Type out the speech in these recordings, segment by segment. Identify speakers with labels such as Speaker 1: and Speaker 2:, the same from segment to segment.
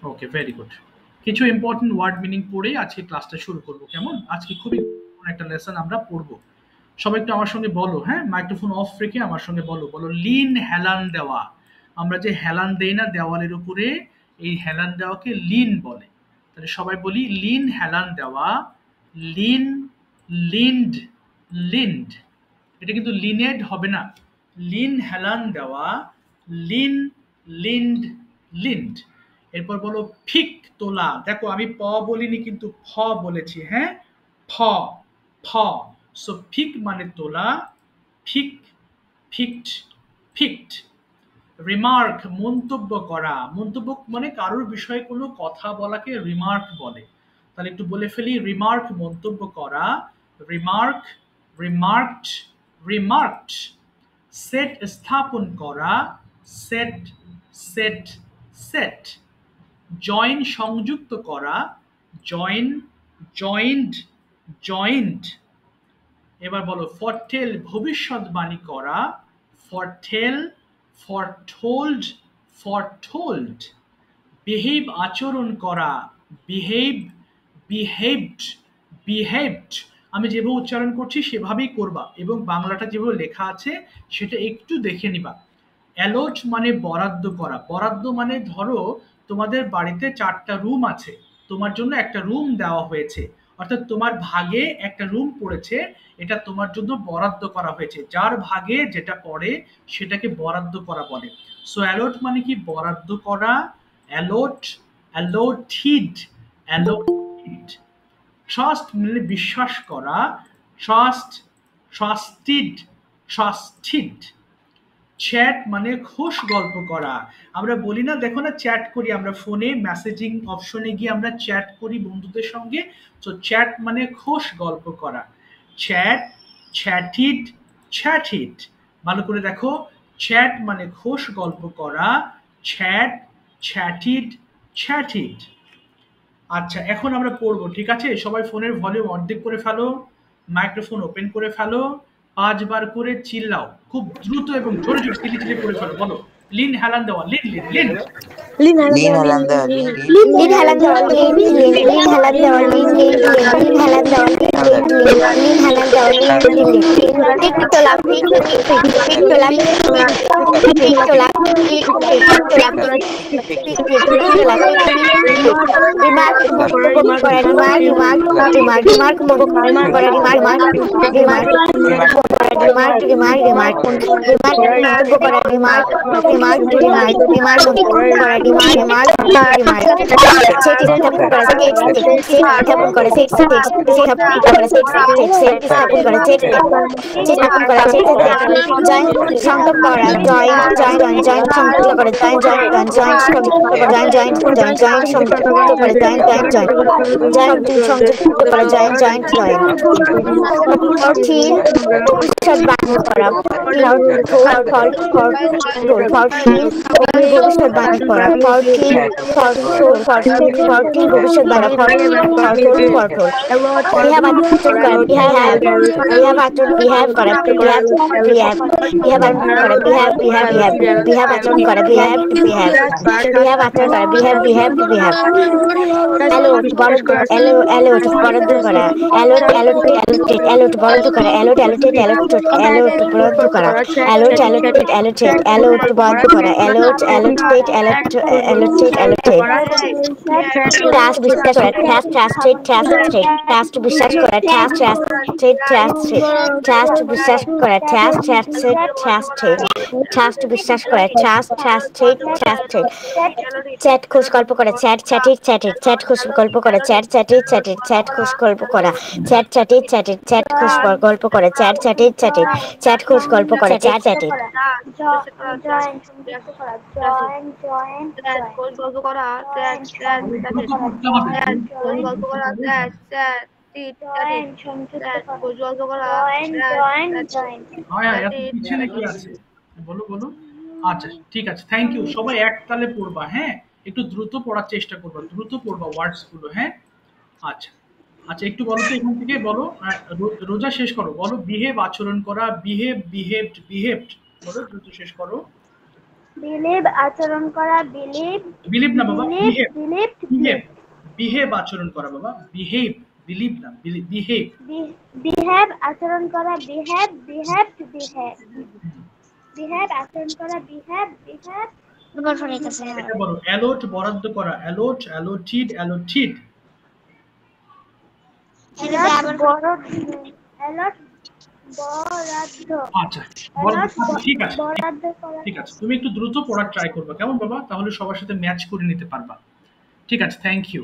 Speaker 1: ওকে, very good. কিছু important word meaning পড়েই আজকে ক্লাসটা শুরু করব, কেমন? আজকে খুবই একটা লেসন আমরা পড়বো। সবাই একটু আমার সঙ্গে বলো, হ্যাঁ, মাইক্রোফোন অফ রেখে আমার সঙ্গে বলো, বলো লিন হেলান দেওয়া। আমরা যে হেলান দেই না দেওয়ালের উপরে, এই হেলান দেওয়াকে লিন বলে। তাহলে সবাই বলি লিন হেলান দেওয়া। Lean, leaned, leaned. এটা কিন্তু লিনেড হবে না, লিন হেলান দেওয়া, লিন, লিন্ড, লিন্ড। এরপর বলো ফিক তোলা। দেখো আমি প বলিনি কিন্তু ফ বলেছি, হ্যাঁ, ফ, ফ। সো ফিক মানে তোলা, ফিক, ফিক্ট, ফিক্ট। রিমার্ক মন্তব্য করা, মন্তব্য মানে কারোর বিষয়ে কোনো কথা বলাকে রিমার্ক বলে। তাহলে একটু বলে ফেলি, রিমার্ক মন্তব্য করা, রিমার্ক, রিমার্কড, রিমার্কড। সেট স্থাপন করা, সেট, সেট, সেট। জয়েন সংযুক্ত করা, জয়েন, জয়েন্ট, জয়েন্ট। এবার বলো ফরটেল ভবিষ্যৎবাণী করা, ফরটেল, ফরটোল্ড, ফরটোল্ড। বিহেভ আচরণ করা, বিহেভ, বিহেভড, বিহেভড। আমি যেভাবে উচ্চারণ করছি সেভাবেই করবা এবং বাংলাটা যেভাবে লেখা আছে সেটা একটু দেখে নিবা। অ্যালট মানে বরাদ্দ করা, বরাদ্দ মানে ধরো তোমাদের বাড়িতে 4টা রুম আছে, তোমার জন্য একটা রুম দেওয়া হয়েছে, অর্থাৎ তোমার ভাগে একটা রুম পড়েছে, এটা তোমার জন্য বরাদ্দ করা হয়েছে। যার ভাগে যেটা পড়ে সেটাকে বরাদ্দ করা বলে। সো অ্যালট মানে কি বরাদ্দ করা, অ্যালট, অ্যালোটিড, অ্যালোটিড। ট্রাস্ট মানে বিশ্বাস করা, ট্রাস্ট, ট্রাস্টিড, ট্রাস্টিড। চ্যাট মানে খোশ গল্প করা। আমরা বলি না, দেখো না চ্যাট করি আমরা ফোনে, মেসেজিং অপশনে গিয়ে আমরা চ্যাট করি বন্ধুদের সঙ্গে। তো চ্যাট মানে খোশ গল্প করা। চ্যাট, চ্যাটিড, চ্যাটিড। ভালো করে দেখো, চ্যাট মানে খোশ গল্প করা, চ্যাট, চ্যাটিড, চ্যাটিড। আচ্ছা এখন আমরা পড়বো, ঠিক আছে? সবাই ফোনের ভলিউম অর্ধেক করে ফেলো, মাইক্রোফোন ওপেন করে ফেলো, 5 বার করে চিল্লাও, খুব দ্রুত এবং জোরে জোরে চিল্লি চিল্লি করে ফেলো। বলো লিন হেলান দেওয়া, লিন, লিন, লিন।
Speaker 2: লিন হেলান দেওয়া, লিন হেলান দেওয়া, লিন লিন হেলান দেওয়া, লিন লিন লিন হেলান দেওয়া, লিন লিন হেলান দেওয়া, লিন লিন ঠিক তোলা, ঠিক তোলা, ঠিক তোলা, ঠিক তোলা, রিমার্ক মন্তব্য করা, রিমার্ক, রিমার্ক, রিমার্ক, রিমার্ক মন্তব্য করা, remark, remark, remark, remark, remark, remark মন্তব্য করা, রিমার্ক, রিমার্ক, রিমার্ক, রিমার্ক মন্তব্য করা, রিমার্ক, রিমার্ক, রিমার্ক। সেট স্থাপন করা, সেট স্থাপন করা, সেট স্থাপন করা, সেট স্থাপন করা, সেট স্থাপন করা, সেট জয়েন সংযোগ করা, জয়েন, জয়েন, জয়েন সংযুক্ত করে, জয়েন, জয়েন, জয়েন সংযুক্ত করে, জয়েন, জয়েন, জয়েন সংযুক্ত করে, জয়েন, জয়েন, জয়েন, জয়েন সংযুক্ত করে, জয়েন, জয়েন, জয়েন। ফরটিন ভবিষ্যৎবাণী করা, ফরটিন ভবিষ্যৎবাণী করা, ফরটিন, ফরটিন ভবিষ্যৎবাণী, ফরটিন, ফরটোল। বিহাব আচরণ করা, বিহাব আচরণ, বিহাব করা, বিহাব, বিহাব, বিহাব আচরণ করা, বিহাব, বিহাব, বিহাব, বিহাব আচরণ করা, বিহাব, বিহাব, বিহাব আচরণ করা, বিহাব, বিহাব, বিহাব। অ্যালোট বরাদ্দ, অ্যালোট বরাদ্দ করা, অ্যালোট, অ্যালোটেড, অ্যালোটেড, অ্যালোট বরাদ্দ করা, অ্যালোট, অ্যালোটেড, অ্যালোটেড, অ্যালোট বরাদ্দ করা, অ্যালোট, অ্যালোটেড, অ্যালোটেড, অ্যালোট বরাদ্দ করা, allot, allotted, allotted, allotted. Trust বিশ্বাস করা, ট্রাস্ট, ট্রাস্টেড, ট্রাস্টেড, ট্রাস্ট বিশ্বাস করা, ট্রাস্ট, ট্রাস্টেড, ট্রাস্টেড, ট্রাস্ট বিশ্বাস করা, ট্রাস্ট, ট্রাস্টেড, ট্রাস্টেড, ট্রাস্ট বিশ্বাস করা, ট্রাস্ট, ট্রাস্টেড, ট্রাস্টেড। চ্যাট খোশ গল্প করা, চ্যাট, চ্যাটিড, চ্যাটিড, চ্যাট খোশ গল্প করা, চ্যাট, চ্যাটিড, চ্যাটিড, চ্যাট খোশ গল্প করা, চ্যাট, চ্যাটিড, চ্যাটিড, চ্যাট খোশ গল্প করা, চ্যাট, চ্যাটিড, চ্যাটিড, চ্যাট খোশ গল্প করা, চ্যাট, চ্যাটিড।
Speaker 3: জয়েন সংযুক্ত করা, জয়েন, জয়েন, জয়েন গল্প করা, চ্যাট, চ্যাট, গল্প করা, চ্যাট, চ্যাট, জয়েন সংযুক্ত করা, গল্প করা, জয়েন, জয়েন, জয়েন।
Speaker 1: হ্যাঁ এত পিছনে কি আছে, বলো বলো। আচ্ছা ঠিক আছে, থ্যাংক ইউ। সবাই এক তালে পড়বা, হ্যাঁ, একটু দ্রুত পড়ার চেষ্টা করবা, দ্রুত পড়বা ওয়ার্ডস গুলো, হ্যাঁ। আচ্ছা আচ্ছা একটু বলো তো এখান থেকে বলো, রোজা শেষ করো, বলো বিহেভ আচরণ করা, বিহেভ, বিহেভড, বিহেভড, বলো দ্রুত শেষ করো।
Speaker 3: বিলিভ আচরণ করা, বিলিভ
Speaker 1: বিলিভ না বাবা, বিহেভ।
Speaker 3: বিলিভ
Speaker 1: বিহেভ, বিহেভ আচরণ করা বাবা, বিহেভ, বিলিভ না, বিহেভ।
Speaker 3: বিহেভ আচরণ করা, বিহেভ বিহেভ বিহেভ বিহেভ আচরণ করা, বিহেভ বিহেভ
Speaker 1: এটা বলো, অ্যালোট বরাদ্দ করা, অ্যালোট, অ্যালোটিড, অ্যালোটিড। আচ্ছা, ঠিক আছে, ঠিক আছে, তুমি একটু দ্রুত পড়ার ট্রাই করবে কেমন বাবা, তাহলে সবার সাথে ম্যাচ করে নিতে পারবা। ঠিক আছে, থ্যাংক ইউ।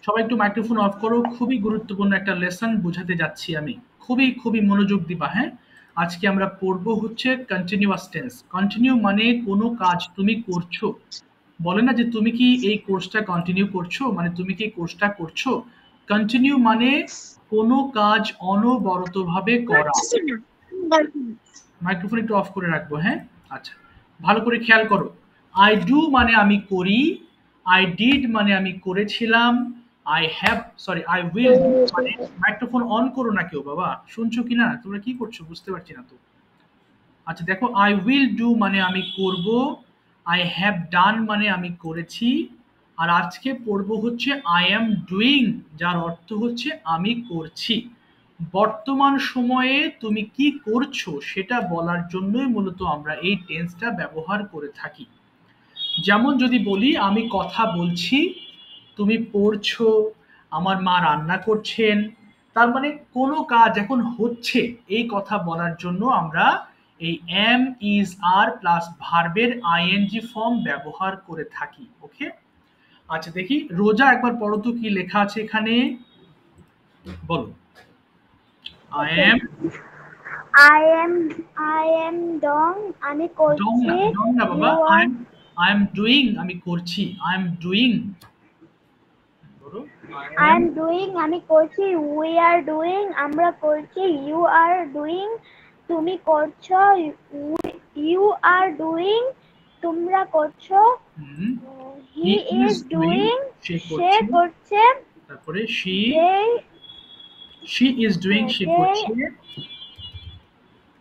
Speaker 1: সবাই একটু মাইক্রোফোন অফ করো, খুবই গুরুত্বপূর্ণ একটা লেসন বোঝাতে যাচ্ছি আমি, খুবই খুবই মনোযোগ দিবা। হ্যাঁ, আজকে আমরা পড়বো হচ্ছে কন্টিনিউয়াস টেন্স। কন্টিনিউ মানে কোনো কাজ তুমি করছো, বলে না যে তুমি কি এই কোর্সটা কন্টিনিউ করছো, মানে তুমি কি এই কোর্সটা করছো। কন্টিনিউ মানে কোনো কাজ অনবরতভাবে করা। মাইক্রোফোন একটু অফ করে রাখবো। হ্যাঁ, আচ্ছা, ভালো করে খেয়াল করো। আই ডু মানে আমি করি, আই ডিড মানে আমি করেছিলাম, I have, sorry I will মানে, মাইক্রোফোন অন করো না কেউ বাবা, শুনছো কি না, তোমরা কি করছো বুঝতে পারছি না তো। আচ্ছা দেখো, আই উইল ডু মানে আমি করব, আই হ্যাভ ডান মানে আমি করেছি, আর আজকে পড়বো হচ্ছে আই অ্যাম ডুইং, যার অর্থ হচ্ছে আমি করছি। বর্তমান সময়ে তুমি কি করছো সেটা বলার জন্যই মূলত আমরা এই টেন্সটা ব্যবহার করে থাকি। যেমন যদি বলি আমি কথা বলছি, তুমি পড়ছো, আমার মা রান্না করছেন, তার মানে কোনো কাজ এখন হচ্ছে, এই কথা বলার জন্য আমরা এই এম ইজ আর প্লাস ভার্বের আইএনজি ফর্ম ব্যবহার করে থাকি। ওকে, আচ্ছা দেখি রোজা একবার পড়ো তো কি লেখা আছে এখানে, বলো। আই এম
Speaker 3: ডং আমি করছি,
Speaker 1: ডং না বাবা, আই এম ডুইং আমি করছি, I am doing.
Speaker 3: I am doing আমি করছি, we are doing আমরা করছি, you are doing তুমি করছো, you are doing তোমরা করছো, he is doing সে করছে,
Speaker 1: তারপরে she is doing সে করছে,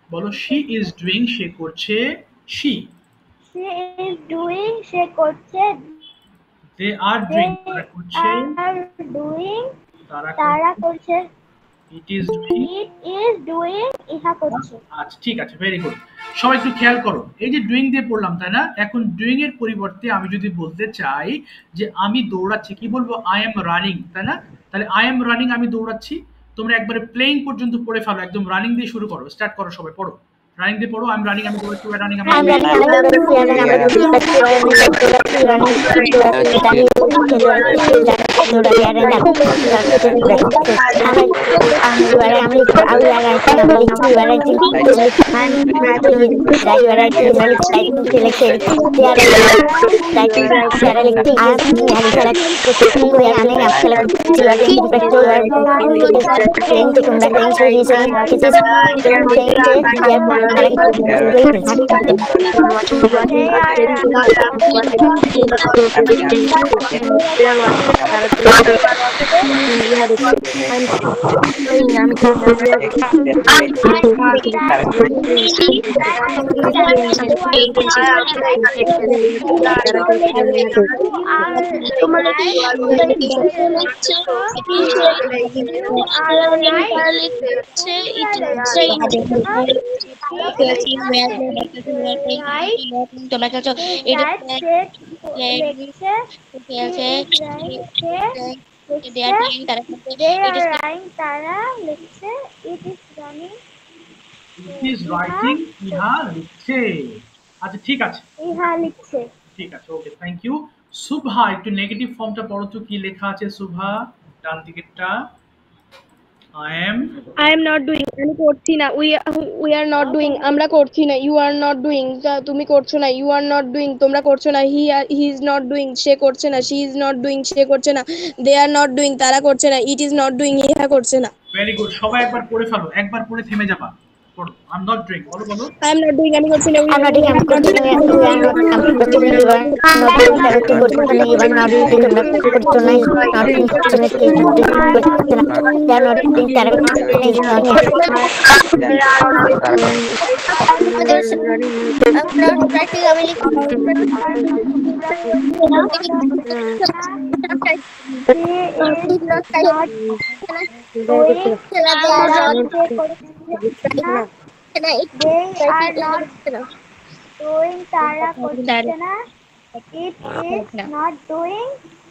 Speaker 1: বলো she is doing সে করছে, she
Speaker 3: is doing সে করছে,
Speaker 1: they are doing তারা করছে, it is doing ইহা করছে। আচ্ছা ঠিক আছে, ভেরি গুড। সবাই একটু খেয়াল করো, এই যে ডুইং দিয়ে পড়লাম তাই না, এখন ডুইং এর পরিবর্তে আমি যদি বলতে চাই যে আমি দৌড়াচ্ছি, কি বলবো, আই এম রানিং, তাই না। তাহলে আই এম রানিং আমি দৌড়াচ্ছি, তোমরা একবারে প্লেইং পর্যন্ত পড়ে ফেলো, একদম রানিং দিয়ে শুরু করো, স্টার্ট করো, সবাই পড়ো, রানিং দিয়ে পড়ো। আই এম রানিং আমি দৌড়াচ্ছি, রানিং আমি আচ্ছা ঠিক আছে, ইহা লিখছে, ঠিক আছে, ওকে, থ্যাংক ইউ। শুভা একটু নেগেটিভ ফর্মটা পড়ো তো কি লেখা আছে শুভা, ডান দিকেরটা।
Speaker 4: I am not doing আমি করছি না, we are not doing আমরা করছি না, you are not doing তুমি করছো না, you are not doing তোমরা করছো না, he is not doing সে করছে না, she is not doing সে করছে না, they are not doing তারা করছে না, it is not doing ইহা করছে না।
Speaker 1: ভেরি গুড, সবাই একবার পড়ে ফেলো, একবার পড়ে থেমে যাবা। পড়ো। I'm not doing, বলো বলো।
Speaker 4: I am not doing, আমি করছি না,
Speaker 2: I'm not doing, I'm করছি না, we are not, I'm করছি না, you are not doing, তারা তুই করছিস না, you are not doing, তোমরা করছো না, not doing করছো না, কে not doing করছো না, they are not doing, তারা করছো না, is not
Speaker 3: doing তারা করছে না, it is not doing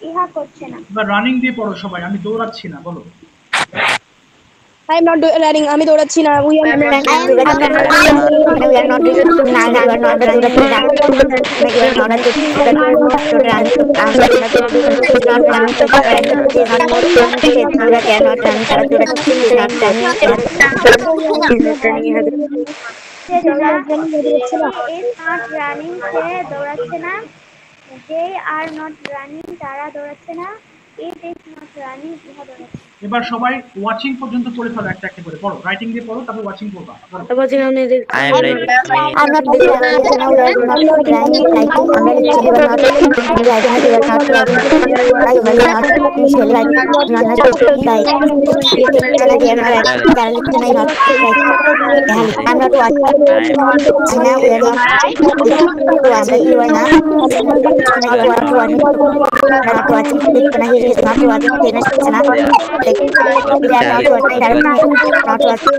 Speaker 3: ইহা করছে না।
Speaker 1: এবার রানিং দিয়ে পড়ো সবাই, আমি দৌড়াচ্ছি না, বলো।
Speaker 4: I am not running, আমি দৌড়াচ্ছি না, we are not
Speaker 2: we are not doing, we are not doing, you are not doing, you are not
Speaker 3: দৌড়াচ্ছে না, they are not running তারা দৌড়াচ্ছে না, it is not running ইহা দৌড়াচ্ছে।
Speaker 1: এবার সবাই ওয়াচিং পর্যন্ত পড়ে ফেলো, একটা একটা করে পড়ো, রাইটিং দিয়ে পড়ো, তারপর ওয়াচিং করবা।
Speaker 2: I am not doing, I'm not doing, we are not running, like, I'm not actually, we are not, I will not, usually, like, not, like, I'm not watching, China, we are not, you are not, not watching, he is not watching, finish, China, like, we are not watching, not watching,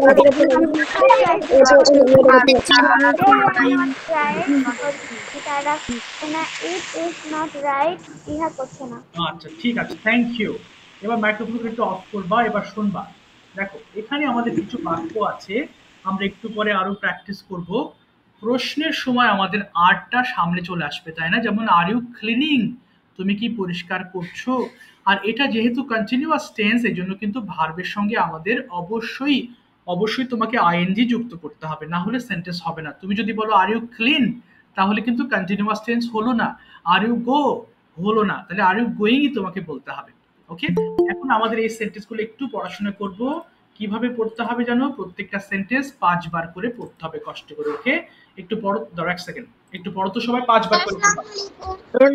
Speaker 1: আচ্ছা ঠিক আছে, thank you. এবার মাইক্রোফোনটা একটু of করবা, এবার শুনবা। দেখো এখানে আমাদের কিছু বাক্য আছে, আমরা একটু পরে আরো প্র্যাকটিস করব। প্রশ্নের সময় আমাদের আরটা সামনে চলে আসবে, তাই না? যেমন আর ইউ ক্লিনিং, তুমি কি পরিষ্কার করছো? আর এটা যেহেতু কন্টিনিউয়াস টেন্স, এই জন্য কিন্তু ভার্বের সঙ্গে আমাদের অবশ্যই অবশ্যই তোমাকে আইএনজি যুক্ত করতে হবে, না হলে সেন্টেন্স হবে না। তুমি যদি বলো আর ইউ ক্লিন, তাহলে কিন্তু কন্টিনিউয়াস টেন্স হলো না। আর ইউ গো হলো না, তাহলে আর ইউ গোয়িংই তোমাকে বলতে হবে। ওকে, এখন আমাদের এই সেন্টেন্সগুলো একটু পড়াশোনা করব। কিভাবে পড়তে হবে জানো? প্রত্যেকটা সেন্টেন্স 5 বার করে পড়তে হবে কষ্ট করে। ওকে, একটু পড়ো, দাঁড়াও 1 সেকেন্ড, একটু পড়ো তো সবাই, 5 বার করে পড়বা। পড়ো,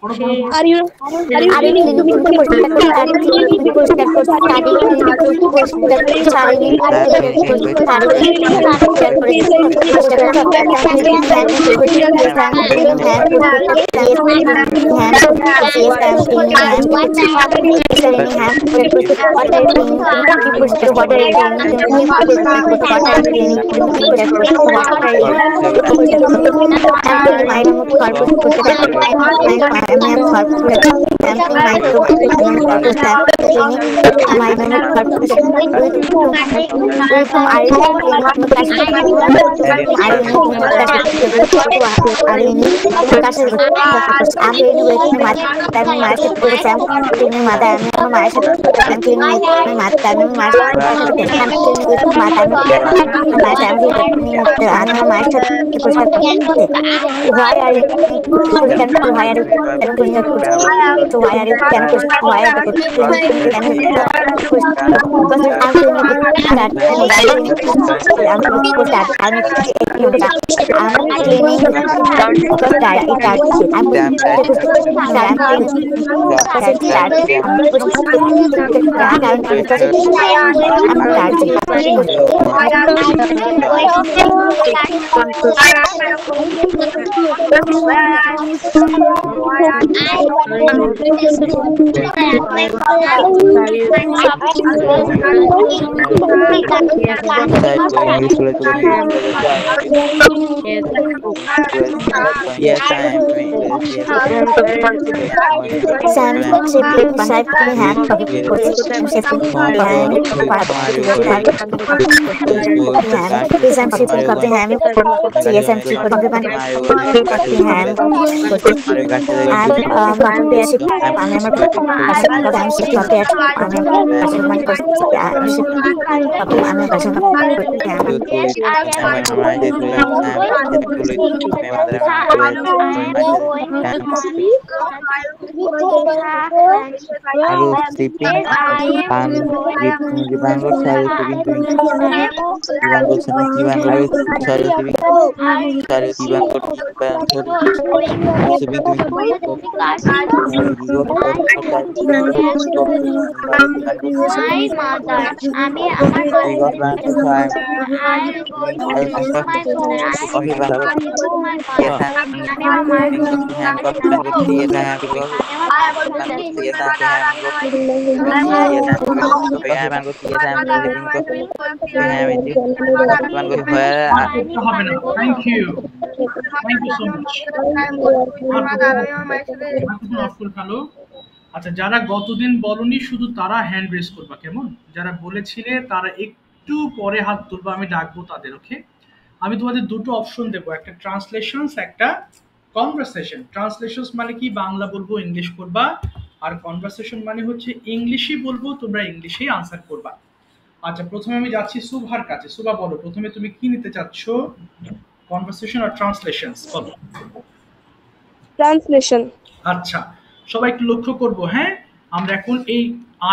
Speaker 1: পড়ো, পড়ো।
Speaker 4: Are you
Speaker 5: Yes, I am doing this.
Speaker 2: Sam shaping hand
Speaker 3: have lunch.
Speaker 5: Hello, sleeping. Pan Dibango sorry sleeping doing. Dibango sorry Dibango sorry sleeping. Sorry Dibango sleeping doing.
Speaker 3: My mother. আমি আমার
Speaker 5: Because Bango so I'm
Speaker 3: I will go to my phone. I will go to my father. আমি আমার মায়ের
Speaker 1: হবে না। Thank you so much. Off করে ফেলো। আচ্ছা, যারা গতদিন বলনি শুধু তারা হ্যান্ড রেজ করবা, কেমন? যারা বলেছিলে তারা একটু পরে হাত তুলবা, আমি ডাকবো তাদের। ওকে, আমি তোমাদের দুটো অপশন দেবো, একটা ট্রান্সলেশনস, একটা কনভারসেশন। ট্রান্সলেশনস মানে কি, বাংলা বলবো ইংলিশ করবা, আর কনভারসেশন মানে হচ্ছে ইংলিশই বলবো, তোমরা ইংলিশেই আনসার করবা। আচ্ছা, প্রথমে আমি যাচ্ছি সুভার কাছে। সুভা বলো, প্রথমে তুমি কি নিতে চাচ্ছ, কনভারসেশন আর ট্রান্সলেশনস? বলো।
Speaker 4: ট্রান্সলেশন।
Speaker 1: আচ্ছা, সবাই একটু লক্ষ্য করবো। হ্যাঁ, আমরা এখন এই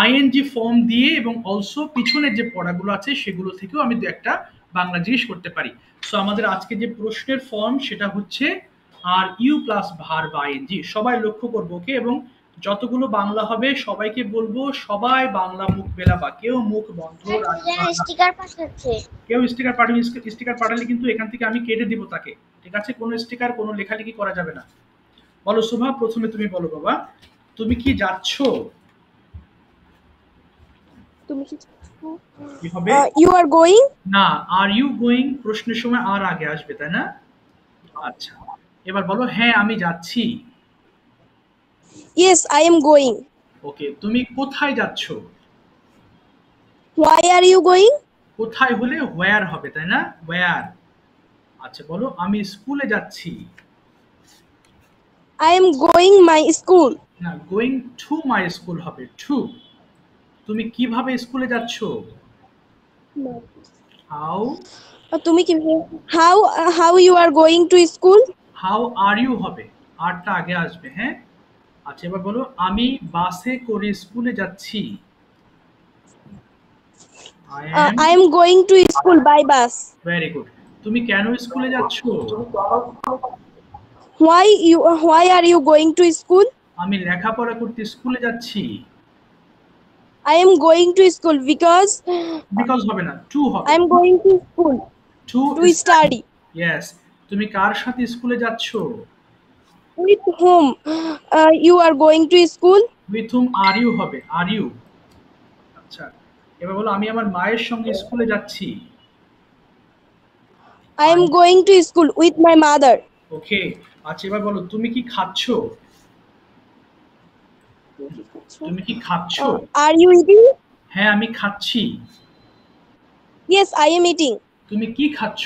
Speaker 1: আইএনজি ফর্ম দিয়ে এবং অলসো পিছনের যে পড়াগুলো আছে সেগুলো থেকেও আমি দু একটা বাংলা জিজ্ঞেস করতে পারি। সো আমাদের আজকে যে প্রশ্নের ফর্ম সেটা হচ্ছে are you plus verb ING. সবাই লক্ষ্য করবো, ওকে? এবং যতগুলো বাংলা হবে সবাইকে বলবো সবাই বাংলা মুখ মেলাবা, কেউ মুখ বন্ধ রাখবা না।
Speaker 3: স্টিকার পাঠাচ্ছে।
Speaker 1: কেউ স্টিকার পাঠাবে, স্টিকার পাঠালে কিন্তু এখান থেকে আমি কেটে দিব তাকে, ঠিক আছে? কোনো স্টিকার, কোনো লেখালেখি করা যাবে না। বলো শোভা, প্রথমে তুমি বলো বাবা, তুমি কি যাচ্ছ?
Speaker 4: তুমি
Speaker 1: কি হবে?
Speaker 4: You are going.
Speaker 1: না, আর ইউ গোয়িং প্রশ্নের সময় আর আগে আসবে, তাই না? আচ্ছা, এবার বলো হ্যাঁ আমি যাচ্ছি।
Speaker 4: Yes I am going.
Speaker 1: Okay, তুমি কোথায় যাচ্ছ?
Speaker 4: Why are you going.
Speaker 1: কোথায় হলে হোয়ার হবে, তাই না? হোয়ার। আচ্ছা, বলো আমি স্কুলে যাচ্ছি।
Speaker 4: I am going my school.
Speaker 1: না, গোয়িং টু মাই স্কুল হবে, টু। তুমি কিভাবে স্কুলে যাচ্ছ? হাউ।
Speaker 4: তুমি কি how you are going to school.
Speaker 1: How are you হবে, আরটা আগে আসবে। হ্যাঁ, আচ্ছা, এবার বলো আমি বাসে করে স্কুলে যাচ্ছি।
Speaker 4: I am going to school by bus.
Speaker 1: Very good. তুমি কেন স্কুলে যাচ্ছ?
Speaker 4: Why are you going to school.
Speaker 1: আমি লেখাপড়া করতে স্কুলে যাচ্ছি।
Speaker 4: I am going to school because
Speaker 1: হবে না, টু হবে।
Speaker 4: I am going to school
Speaker 1: to
Speaker 4: study.
Speaker 1: Yes. তুমি কার সাথে স্কুলে যাচ্ছ?
Speaker 4: With whom you are going to school?
Speaker 1: With whom are you হবে, are you। আচ্ছা, এবার বলো আমি আমার মায়ের সঙ্গে স্কুলে যাচ্ছি।
Speaker 4: I am going to school with my mother.
Speaker 1: ওকে, আচ্ছা, এবার বলো তুমি কি খাচ্ছ? তুমি কি খাচ্ছ?
Speaker 4: Are you eating?
Speaker 1: হ্যাঁ আমি খাচ্ছি।
Speaker 4: Yes, I am eating.
Speaker 1: তুমি কি খাচ্ছ?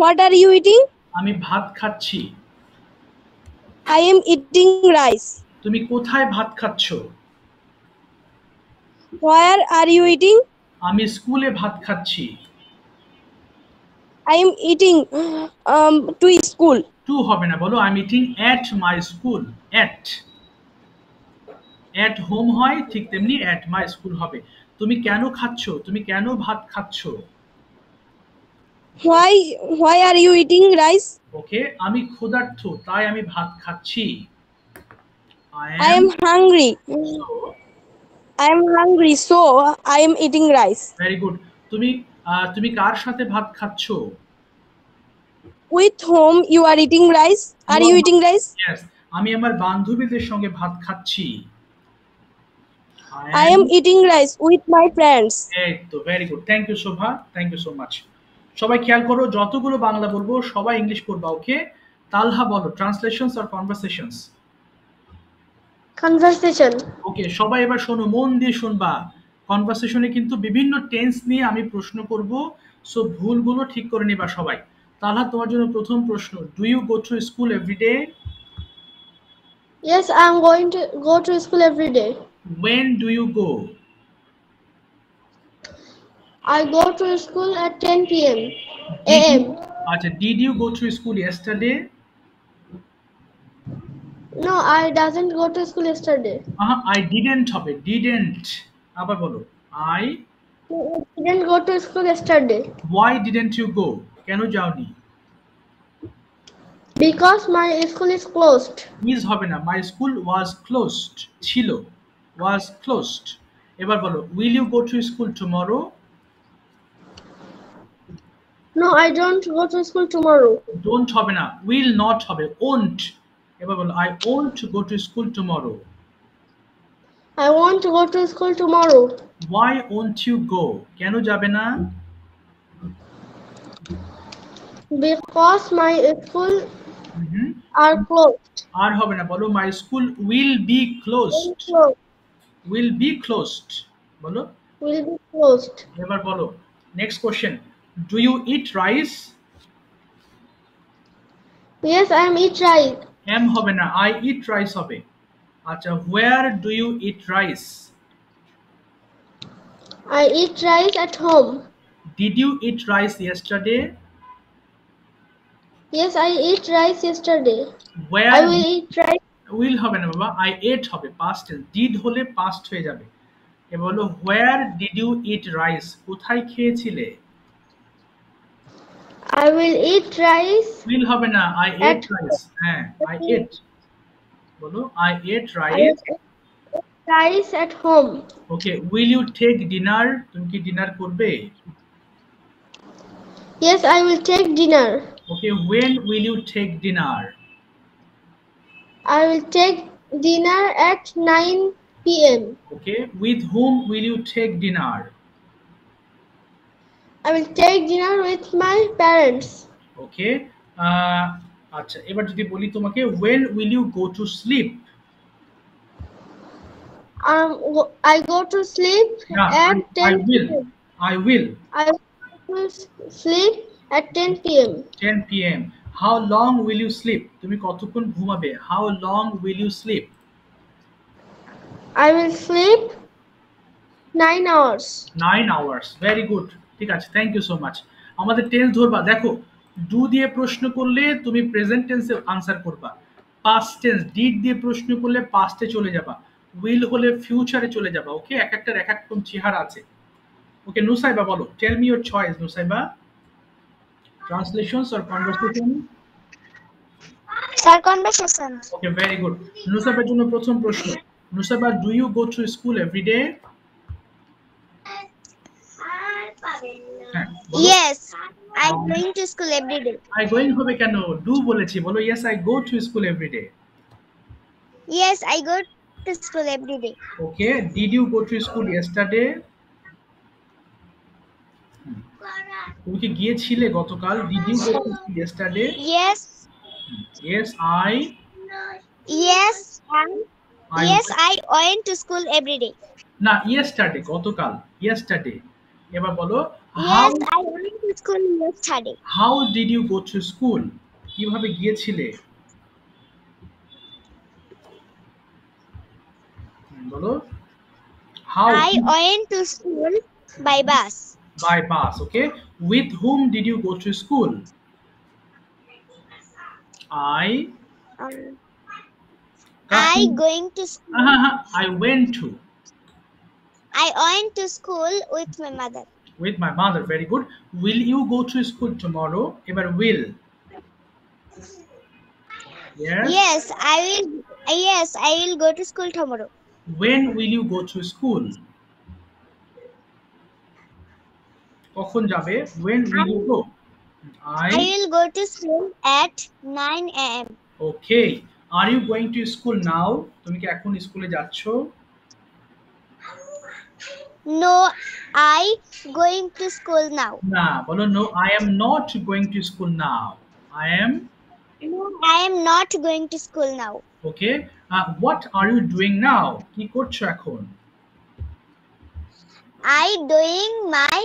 Speaker 4: What are you eating?
Speaker 1: আমি ভাত খাচ্ছি।
Speaker 4: I am eating rice.
Speaker 1: তুমি কোথায় ভাত খাচ্ছ?
Speaker 4: Where are you eating?
Speaker 1: আমি স্কুলে ভাত খাচ্ছি।
Speaker 4: I am eating to school.
Speaker 1: To হবে না, বলো I am eating at my school. At home হয় ঠিক তেমনি এট মাই স্কুল হবে। তুমি কেন খাচ্ছ? তুমি কেন ভাত খাচ্ছ?
Speaker 4: Why are you eating rice?
Speaker 1: ওকে, আমি ক্ষুধার্ত তাই আমি ভাত খাচ্ছি।
Speaker 4: I am hungry. I am hungry so I am eating rice.
Speaker 1: Very good. তুমি কার সাথে ভাত খাচ্ছ?
Speaker 4: With whom you are eating rice? Are you eating rice?
Speaker 1: Yes, আমি আমার বান্ধবীদের সঙ্গে ভাত খাচ্ছি।
Speaker 4: I am eating rice with my friends.
Speaker 1: এই তো, very good. Thank you Shobha, thank you so much. সবাই খেয়াল করো, যতগুলো বাংলা বলবো সবাই ইংলিশ করবা, ওকে? তালহা বলো ট্রান্সলেশনস আর কনভারসেশনস।
Speaker 3: কনভারসেশন।
Speaker 1: ওকে, সবাই এবার শোনো, মন দিয়ে শুনবা। কনভারসেশনে কিন্তু বিভিন্ন টেন্স নিয়ে আমি প্রশ্ন করব, সো ভুলগুলো ঠিক করে নিবা সবাই। তালহা, তোমার জন্য প্রথম প্রশ্ন, do you go to school everyday?
Speaker 3: Yes, I am going to go to school every day.
Speaker 1: When do you go?
Speaker 3: I go to school at 10 p.m. a.m.
Speaker 1: আচ্ছা, did you go to school yesterday?
Speaker 4: No, I doesn't go to school yesterday.
Speaker 1: I didn't হবে, didn't। আবার বলো, I
Speaker 4: I didn't go to school yesterday
Speaker 1: why didn't you go? কেন যাওনি?
Speaker 4: because my school is closed.
Speaker 1: is হবে না, my school was closed ছিল, was closed। এবার বলো, will you go to school tomorrow?
Speaker 4: No, I don't go to school tomorrow.
Speaker 1: don't হবে না, will not হবে, won't। এবার বলো, I won't go to school tomorrow।
Speaker 4: I want to go to school tomorrow
Speaker 1: why won't you go? কেন যাবে না?
Speaker 4: because my school
Speaker 1: hmm,
Speaker 4: are closed.
Speaker 1: আর হবে না, বলো my school will be closed। will be closed বলো।
Speaker 4: Will be closed.
Speaker 1: এবার বলো, next question, do you eat rice?
Speaker 4: Yes, I am eat rice.
Speaker 1: am হবে না, I eat rice হবে। আচ্ছা, where do you eat rice?
Speaker 4: I eat rice at home.
Speaker 1: did you eat rice yesterday?
Speaker 4: Yes, I eat rice yesterday.
Speaker 1: where
Speaker 4: I will eat rice.
Speaker 1: will হবে না বাবা, I ate হবে, past tense। did হলে past হয়ে যাবে। এবার বলো, where did you eat rice? কোথায় খেয়েছিলে?
Speaker 4: I will eat rice
Speaker 1: will হবে না, I
Speaker 4: at
Speaker 1: ate rice। হ্যাঁ, I ate বলো, I ate
Speaker 4: I
Speaker 1: rice।
Speaker 4: eat rice at home.
Speaker 1: Okay, will you take dinner? তুমি কি ডিনার করবে?
Speaker 4: Yes, I will take dinner.
Speaker 1: Okay, when will you take dinner?
Speaker 4: I will take dinner at 9 p.m.
Speaker 1: Okay, with whom will you take dinner?
Speaker 4: I will take dinner with my parents.
Speaker 1: ওকে, আচ্ছা, এবার যদি বলি তোমাকে, when will you go to sleep?
Speaker 4: I go to sleep
Speaker 1: না,
Speaker 4: at 10
Speaker 1: I will
Speaker 4: p.m.
Speaker 1: I will
Speaker 4: I will sleep at 10 p.m.
Speaker 1: 10 p.m. how long will you sleep? তুমি কতক্ষণ ঘুমাবে? how long will you sleep?
Speaker 4: I will sleep 9 hours.
Speaker 1: 9 hours, very good। ঠিক আছে, thank you so much. আমাদের tense ধরবা, দেখো do দিয়ে প্রশ্ন করলে তুমি প্রেজেন্ট টেন্সে আনসার করবা, পাস্ট টেন্স ডিড দিয়ে প্রশ্ন করলে পাস্টে চলে যাবা, উইল হলে ফিউচারে চলে যাবা। ওকে, এক একটার এক এক রকম চেহারা আছে। ওকে, নুসাইবা বলো, tell me your choice. Nusaiba, translations or conversation?
Speaker 2: Sir, conversation.
Speaker 1: Okay, very good. নুসাইবার জন্য প্রথম প্রশ্ন, Nusaiba, do you go to school everyday? হ্যাঁ,
Speaker 2: Yes, I'm going to school every day.
Speaker 1: I going হবে কেন? ডু বলেছি, বলো yes I go to school everyday.
Speaker 2: Yes, I go to school every day.
Speaker 1: Okay, did you go to school yesterday? তুমি কি গিয়েছিলে গতকাল? Did you go to school yesterday?
Speaker 2: Yes,
Speaker 1: yes I
Speaker 2: yes,
Speaker 1: I
Speaker 2: yes, I went to school every day.
Speaker 1: না, yesterday গতকাল, yesterday. এবার বলো, how
Speaker 2: Yes, I went to school yesterday.
Speaker 1: How did you go to school? কিভাবে গিয়েছিলে? বলো, how
Speaker 2: I went to school by bus.
Speaker 1: by bus। Okay, with whom did you go to school? I
Speaker 2: I going to school.
Speaker 1: I went to
Speaker 2: I went to school with my mother.
Speaker 1: with my mother, very good। will you go to school tomorrow? এবার will, yes,
Speaker 2: Yes, I will. Yes, I will go to school tomorrow.
Speaker 1: when will you go to school? কখন যাবে? when will you go?
Speaker 2: I will go to school at 9 a.m.
Speaker 1: okay, are you going to school now? তুমি কি এখন স্কুলে যাচ্ছ?
Speaker 2: No, I going to school now.
Speaker 1: না, বলো no, I am not going to school now। I am
Speaker 2: No, I am not going to school now.
Speaker 1: okay, what are you doing now? কি করছো এখন?
Speaker 2: I doing my.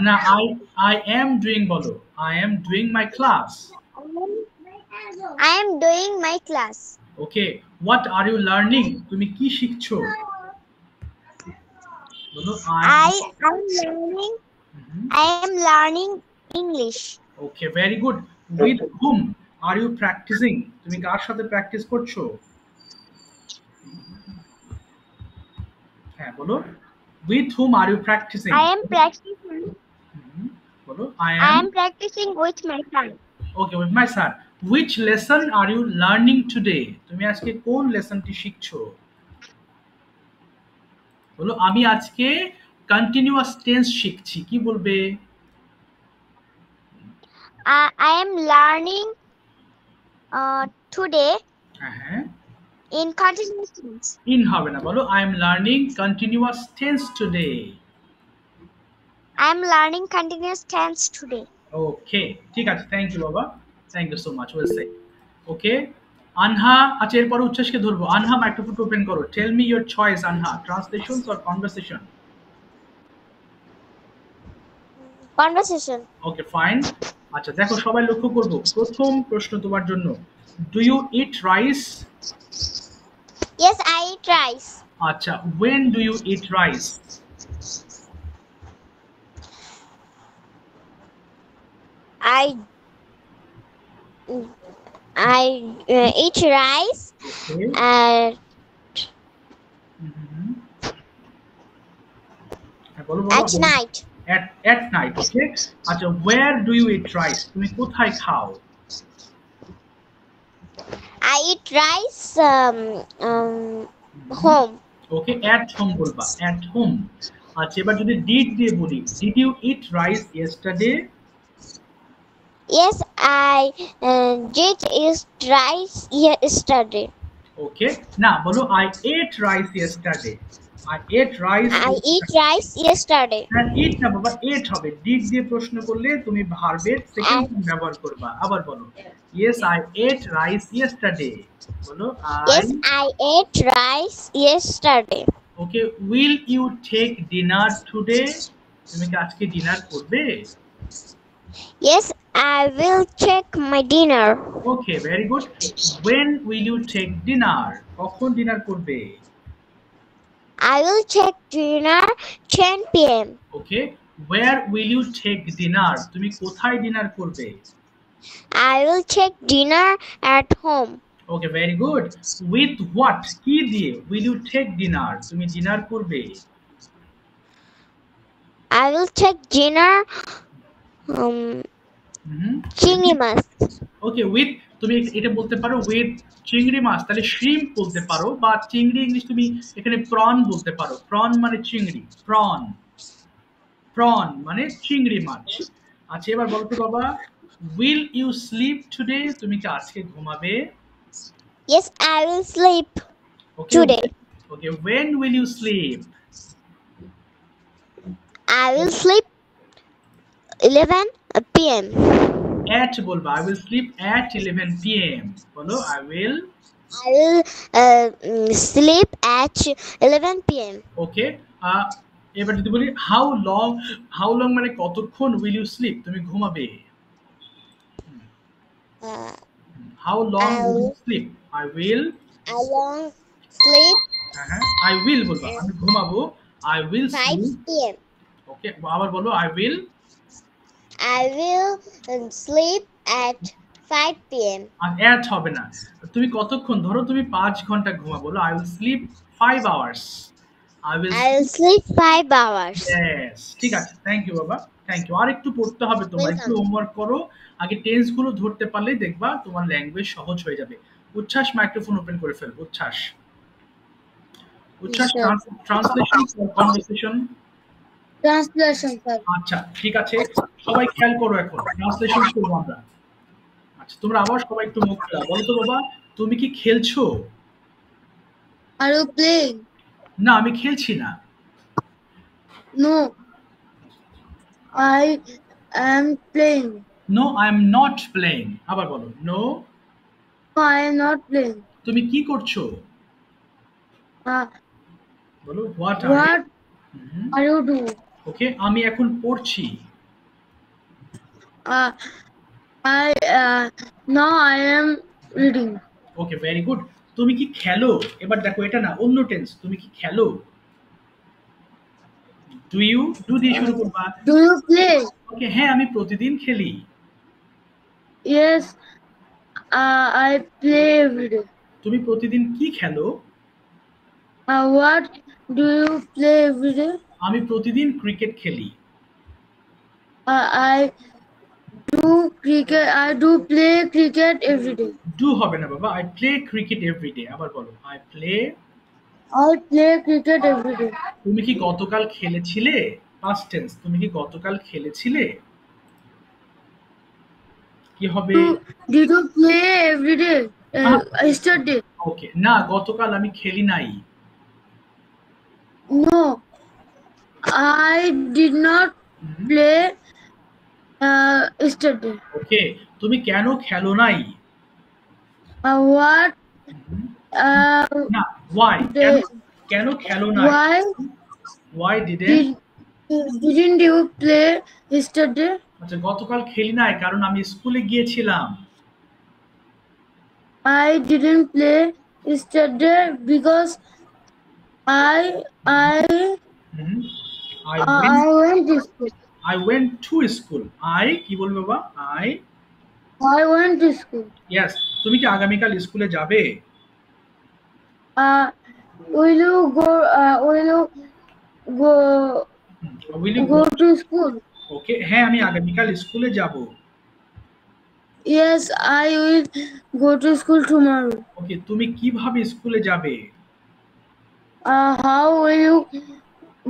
Speaker 1: না, I am doing বলো, I am doing my class।
Speaker 2: I am doing my class.
Speaker 1: okay, what are you learning? তুমি কি শিখছো? বলো
Speaker 2: I am learning.
Speaker 1: Mhm.
Speaker 2: I am learning English.
Speaker 1: okay, very good। with whom? Are you practicing, তুমি কার সাথে practice করছো? হ্যাঁ বলো, with whom are you practicing?
Speaker 3: I am practicing.
Speaker 1: বলো I
Speaker 3: I
Speaker 1: am.
Speaker 3: am practicing with my son.
Speaker 1: Okay, with my son. Which lesson are you learning today? তুমি আজকে কোন লেসনটি শিখছো? বলো আমি আজকে কন্টিনিউয়াস টেন্স শিখছি। কি বলবে?
Speaker 3: I am learning today
Speaker 1: হ্যাঁ,
Speaker 3: in continuous tense.
Speaker 1: ইন হবে না, বলো I am learning continuous tense today.
Speaker 3: I am learning continuous tense today.
Speaker 1: Okay, ঠিক আছে, থ্যাংক ইউ বাবা, thank you so much, well said. Okay, Anha. আচ্ছা, এরপর উচ্ছ্বাসকে ধরবো। আনহা, মাইক্রোফোন ওপেন করো। Tell me your choice Anha, translations or conversation?
Speaker 3: Conversation.
Speaker 1: Okay, fine. আচ্ছা দেখো, সবাই লক্ষ্য করবো, প্রথম প্রশ্ন তোমার জন্য, do you eat rice?
Speaker 3: Yes, I eat rice.
Speaker 1: আচ্ছা, when do you eat rice?
Speaker 3: I eat rice
Speaker 1: Okay.
Speaker 3: at
Speaker 1: বলো বাবা,
Speaker 3: at night.
Speaker 1: at night. ওকে, আচ্ছা, where do you eat rice? তুমি কোথায় খাও?
Speaker 3: I eat rice home.
Speaker 1: Okay, at home বলবা, at home। আচ্ছা, এবার যদি did দিয়ে বলি, did you eat rice yesterday?
Speaker 3: Yes, I did eat rice yesterday.
Speaker 1: ওকে, না বলো I ate rice yesterday। I ate rice
Speaker 3: I eat rice yesterday.
Speaker 1: না, eat না বাবা, ate হবে। did দিয়ে প্রশ্ন করলে তুমি ভার্বের সেকেন্ড ফর্ম ব্যবহার করবা। আবার বলো, yes I ate rice yesterday। বলো
Speaker 3: Yes, I ate rice yesterday.
Speaker 1: Okay, will you take dinner today? তুমি কি আজকে ডিনার করবে?
Speaker 3: Yes, I will check my dinner.
Speaker 1: Okay, very good. when will you take dinner? কখন dinner করবে?
Speaker 3: I will check dinner 10 p.m.
Speaker 1: Okay, where will you take dinner? তুমি কোথায় dinner করবে?
Speaker 3: I will check dinner at home.
Speaker 1: Okay, very good. with what, কি দিয়ে will you take dinner? তুমি dinner করবে?
Speaker 3: I will check dinner চিংড়ি মাছ।
Speaker 1: ওকে, with তুমি এটা বলতে পারো উইথ চিংড়ি মাছ, তাহলে শ্রিম্প বলতে পারো, বা চিংড়ি ইংলিশ তুমি এখানে প্রন বলতে পারো। প্রন মানে চিংড়ি, প্রন, প্রন মানে চিংড়ি মাছ। আচ্ছা, এবার বলতো বাবা, উইল ইউ স্লিপ টুডে? তুমি কি আজকে ঘুমাবে?
Speaker 3: Yes, I will sleep
Speaker 1: Okay,
Speaker 3: today.
Speaker 1: Okay, when will you sleep?
Speaker 3: I will sleep 11 p.m.
Speaker 1: At বলবা, I will sleep at 11 p.m. বলো I will
Speaker 3: sleep at 11 p.m.
Speaker 1: Okay, এবার যদি বলি how long মানে কতক্ষণ will you sleep? তুমি ঘুমাবে? How long will you sleep? I will
Speaker 3: sleep
Speaker 1: I will বলবা, আমি ঘুমাবো, I will
Speaker 3: 5
Speaker 1: sleep।
Speaker 3: p.m.
Speaker 1: ওকে, আবার বলো I will
Speaker 3: sleep at 5 p.m.
Speaker 1: R at হবে না। তুমি কতক্ষণ, ধরো তুমি 5 ঘন্টা ঘুমা, বলো I will sleep 5 hours। I will
Speaker 3: sleep 5 hours.
Speaker 1: Yes, ঠিক আছে, থ্যাংক ইউ বাবা, থ্যাংক ইউ। আর একটু পড়তে হবে তোমার,
Speaker 3: Welcome.
Speaker 1: একটু হোমওয়ার্ক করো। আগে টেন্স গুলো ধরতে পারলেই দেখবা তোমার ল্যাঙ্গুয়েজ সহজ হয়ে যাবে। উচ্ছ্বাস, মাইক্রোফোন ওপেন করে ফেল। উচ্ছ্বাস, উচ্ছ্বাস, ট্রান্সলেশন কনভারসেশন।
Speaker 4: Translation sir.
Speaker 1: আচ্ছা, ঠিক আছে, সবাই খেয়াল করো, এখন ট্রান্সলেশন করবো আমরা। আচ্ছা, তোমরা আবার সবাই একটু মুখ খোলা, বলো তো বাবা, তুমি কি খেলছো?
Speaker 4: Are you playing?
Speaker 1: না, আমি খেলছি না।
Speaker 4: No, I am playing.
Speaker 1: No, I am not playing. আবার বলো, no,
Speaker 4: I am not playing.
Speaker 1: তুমি কি করছো? বলো, what
Speaker 4: what are you do?
Speaker 1: Okay, আমি এখন পড়ছি।
Speaker 4: I now I am reading.
Speaker 1: Okay, very good. তুমি কি খেলো? এবার দেখো, এটা না, অন্য টেন্স। তুমি কি খেলো? ডু ইউ, ডু দিয়ে শুরু করবা।
Speaker 4: Do you play?
Speaker 1: ওকে, হ্যাঁ, আমি প্রতিদিন খেলি।
Speaker 4: Yes,
Speaker 3: I play every day.
Speaker 1: তুমি প্রতিদিন কি খেলো?
Speaker 3: What do you play every day?
Speaker 1: আমি প্রতিদিন ক্রিকেট খেলি।
Speaker 3: I do cricket. I do play cricket every day.
Speaker 1: Do হবে না বাবা, আই প্লে ক্রিকেট এভরিডে। আবার বলো, I play.
Speaker 3: I play cricket every day.
Speaker 1: তুমি কি গতকাল খেলেছিলে? পাস্ট টেন্স, তুমি কি গতকাল খেলেছিলে? কি হবে?
Speaker 3: Did you play every day? Yesterday?
Speaker 1: ওকে, না গতকাল আমি খেলি নাই।
Speaker 3: No, I did not play yesterday.
Speaker 1: ওকে, তুমি কেন খেলো নাই?
Speaker 3: What?
Speaker 1: না, ওয়াই, কেন খেলো নাই?
Speaker 3: Why
Speaker 1: why didn't?
Speaker 3: didn't you play yesterday?
Speaker 1: আচ্ছা, গতকাল খেলি নাই কারণ আমি স্কুলে গিয়েছিলাম।
Speaker 3: I didn't play yesterday because I went to school.
Speaker 1: I went to school. কি বলবো বাবা?
Speaker 3: I went to school.
Speaker 1: Yes. তুমি কি আগামীকাল স্কুলে যাবে?
Speaker 3: Will you go?
Speaker 1: Will you
Speaker 3: Go to school?
Speaker 1: ওকে, হ্যাঁ আমি আগামীকাল স্কুলে যাব।
Speaker 3: Yes, I will go to school tomorrow.
Speaker 1: ওকে, তুমি কিভাবে স্কুলে যাবে?
Speaker 3: How will you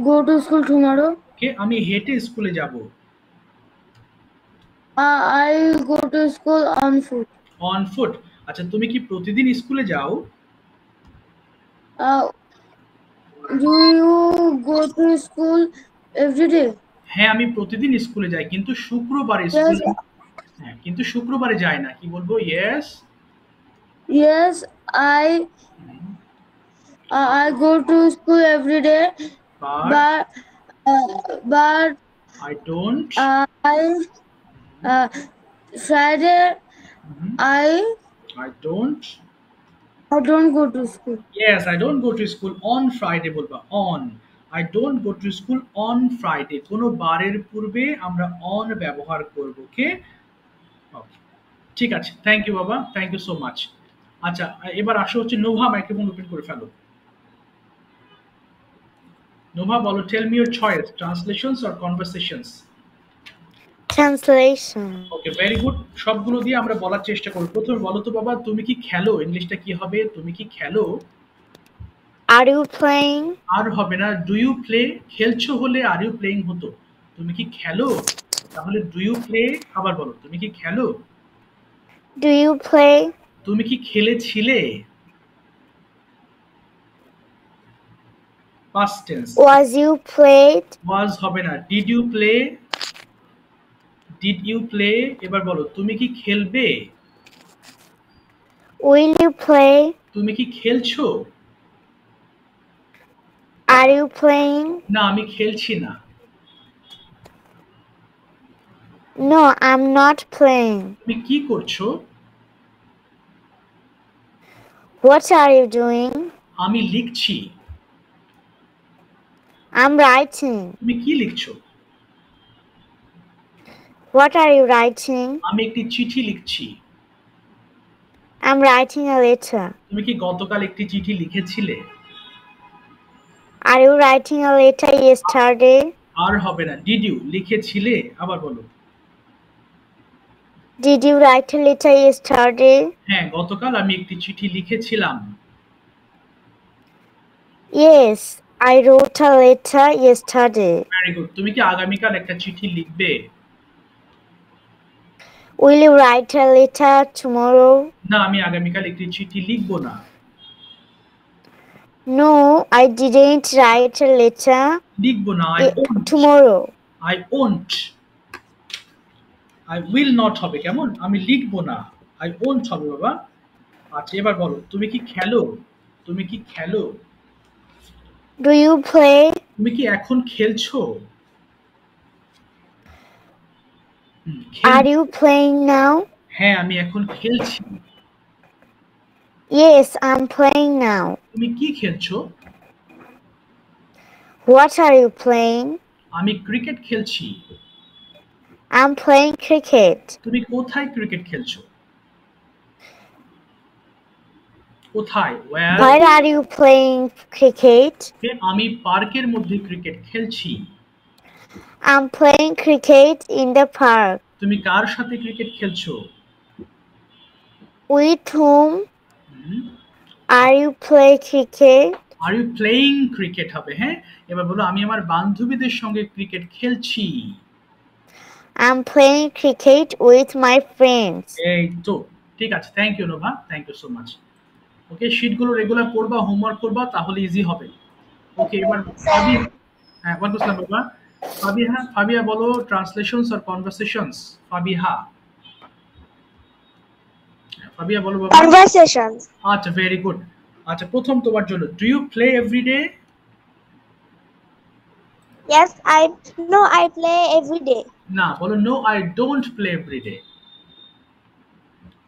Speaker 3: go to school tomorrow?
Speaker 1: Okay, আমি হেঁটে স্কুলে যাব।
Speaker 3: I will go to school on foot.
Speaker 1: On foot. আচ্ছা, তুমি কি প্রতিদিন স্কুলে যাও?
Speaker 3: Do you go to school every day?
Speaker 1: হ্যাঁ, আমি প্রতিদিন স্কুলে যাই, কিন্তু শুক্রবারে স্কুলে। হ্যাঁ, কিন্তু শুক্রবারে যাই না। কি বলবো? Yes.
Speaker 3: Yes, I go to school every day, but
Speaker 1: I don't.
Speaker 3: Friday
Speaker 1: I don't.
Speaker 3: I don't go to school.
Speaker 1: Yes, I don't go to school on Friday বলবা, on. I don't go to school on Friday. কোনো বারের পূর্বে আমরা on ব্যবহার করব, ওকে? ঠিক আছে, thank you বাবা, থ্যাংক ইউ সো মাচ। আচ্ছা, এবার আসো হচ্ছে নোভা, মাইক্রোফোন ওপেন করে ফেলো। নোভা বলো, tell me your choice, translations or conversations?
Speaker 2: Translation.
Speaker 1: Okay, very good. সবগুলো দিয়ে আমরা বলার চেষ্টা করব। প্রথমে বলো তো বাবা, তুমি কি খেলো? ইংলিশটা কি হবে? তুমি কি খেলো?
Speaker 2: Are you playing?
Speaker 1: আর হবে না, ডু ইউ প্লে। খেলছো হলে আর ইউ প্লেইং হতো। তুমি কি খেলো? তাহলে ডু ইউ প্লে। আবার বলো, তুমি কি খেলো?
Speaker 2: Do you play?
Speaker 1: তুমি কি খেলেছিলে? Past tense.
Speaker 2: Was you played?
Speaker 1: Was হবে না, did you play. Did you play. এবার বলো, তুমি কি খেলবে?
Speaker 2: Will you play?
Speaker 1: তুমি কি খেলছো?
Speaker 2: Are you playing?
Speaker 1: না, আমি খেলছি না।
Speaker 2: No, I'm not playing.
Speaker 1: তুমি কি করছো?
Speaker 2: What are you doing?
Speaker 1: আমি লিখছি।
Speaker 2: I'm writing.
Speaker 1: তুমি কি লিখছো?
Speaker 2: What are you writing?
Speaker 1: আমি একটি চিঠি লিখছি।
Speaker 2: I'm writing a letter.
Speaker 1: তুমি কি গতকাল একটি চিঠি লিখেছিলে?
Speaker 2: Are you writing a letter yesterday?
Speaker 1: আর হবে না, ডিড ইউ। লিখেছিলে। আবার বলো।
Speaker 2: Did you write a letter yesterday?
Speaker 1: হ্যাঁ, গতকাল আমি একটি চিঠি লিখেছিলাম।
Speaker 2: Yes, I wrote a letter yesterday.
Speaker 1: Very good. তুমি কি আগামীকাল একটা চিঠি লিখবে?
Speaker 2: Will you write a letter tomorrow?
Speaker 1: না, আমি আগামীকাল একটি চিঠি লিখব না।
Speaker 2: No, I didn't write a letter
Speaker 1: লিখব না, I won't.
Speaker 2: tomorrow.
Speaker 1: I won't. I will not হবে, কেমন? আমি লিখব না, আই ওন্ট হবে বাবা। আচ্ছা, এবার বলো, তুমি কি খেলো? তুমি কি খেলো?
Speaker 2: Do you play?
Speaker 1: তুমি কি এখন খেলছো?
Speaker 2: Are you playing now?
Speaker 1: হ্যাঁ, আমি এখন খেলছি।
Speaker 2: Yes, I'm playing now.
Speaker 1: তুমি কি খেলছো?
Speaker 2: What are you playing?
Speaker 1: আমি ক্রিকেট খেলছি।
Speaker 2: I'm playing cricket.
Speaker 1: তুমি কোথায় ক্রিকেট খেলছো? কোথায়? Where?
Speaker 2: Where are you playing cricket?
Speaker 1: আমি পার্কের মধ্যে ক্রিকেট খেলছি।
Speaker 2: I'm playing cricket in the park.
Speaker 1: তুমি কার সাথে ক্রিকেট খেলছো?
Speaker 2: With whom
Speaker 1: whom.
Speaker 2: are you play cricket?
Speaker 1: Are you playing cricket হবে, হ্যাঁ? এবার বলো আমি আমার বান্ধবীদের সঙ্গে ক্রিকেট খেলছি।
Speaker 2: I'm playing cricket with my friends.
Speaker 1: এই তো ঠিক আছে, thank you Nova, thank you so much. Okay, শিটগুলো রেগুলার পড়বা, হোমওয়ার্ক করবা, তাহলে ইজি হবে। ওকে, এবার ফাবি, হ্যাঁ ওয়ালাইকুম আসসালাম বাবা। ফাবিহা, ফাবিয়া বলো translations or conversations. Fabiha, Fabia বলো বাবা।
Speaker 4: Conversations.
Speaker 1: আচ্ছা, ভেরি গুড। আচ্ছা, প্রথম তোমার জন্য, do you play every day?
Speaker 4: Yes, I play every day.
Speaker 1: না, বলো no I don't play every day.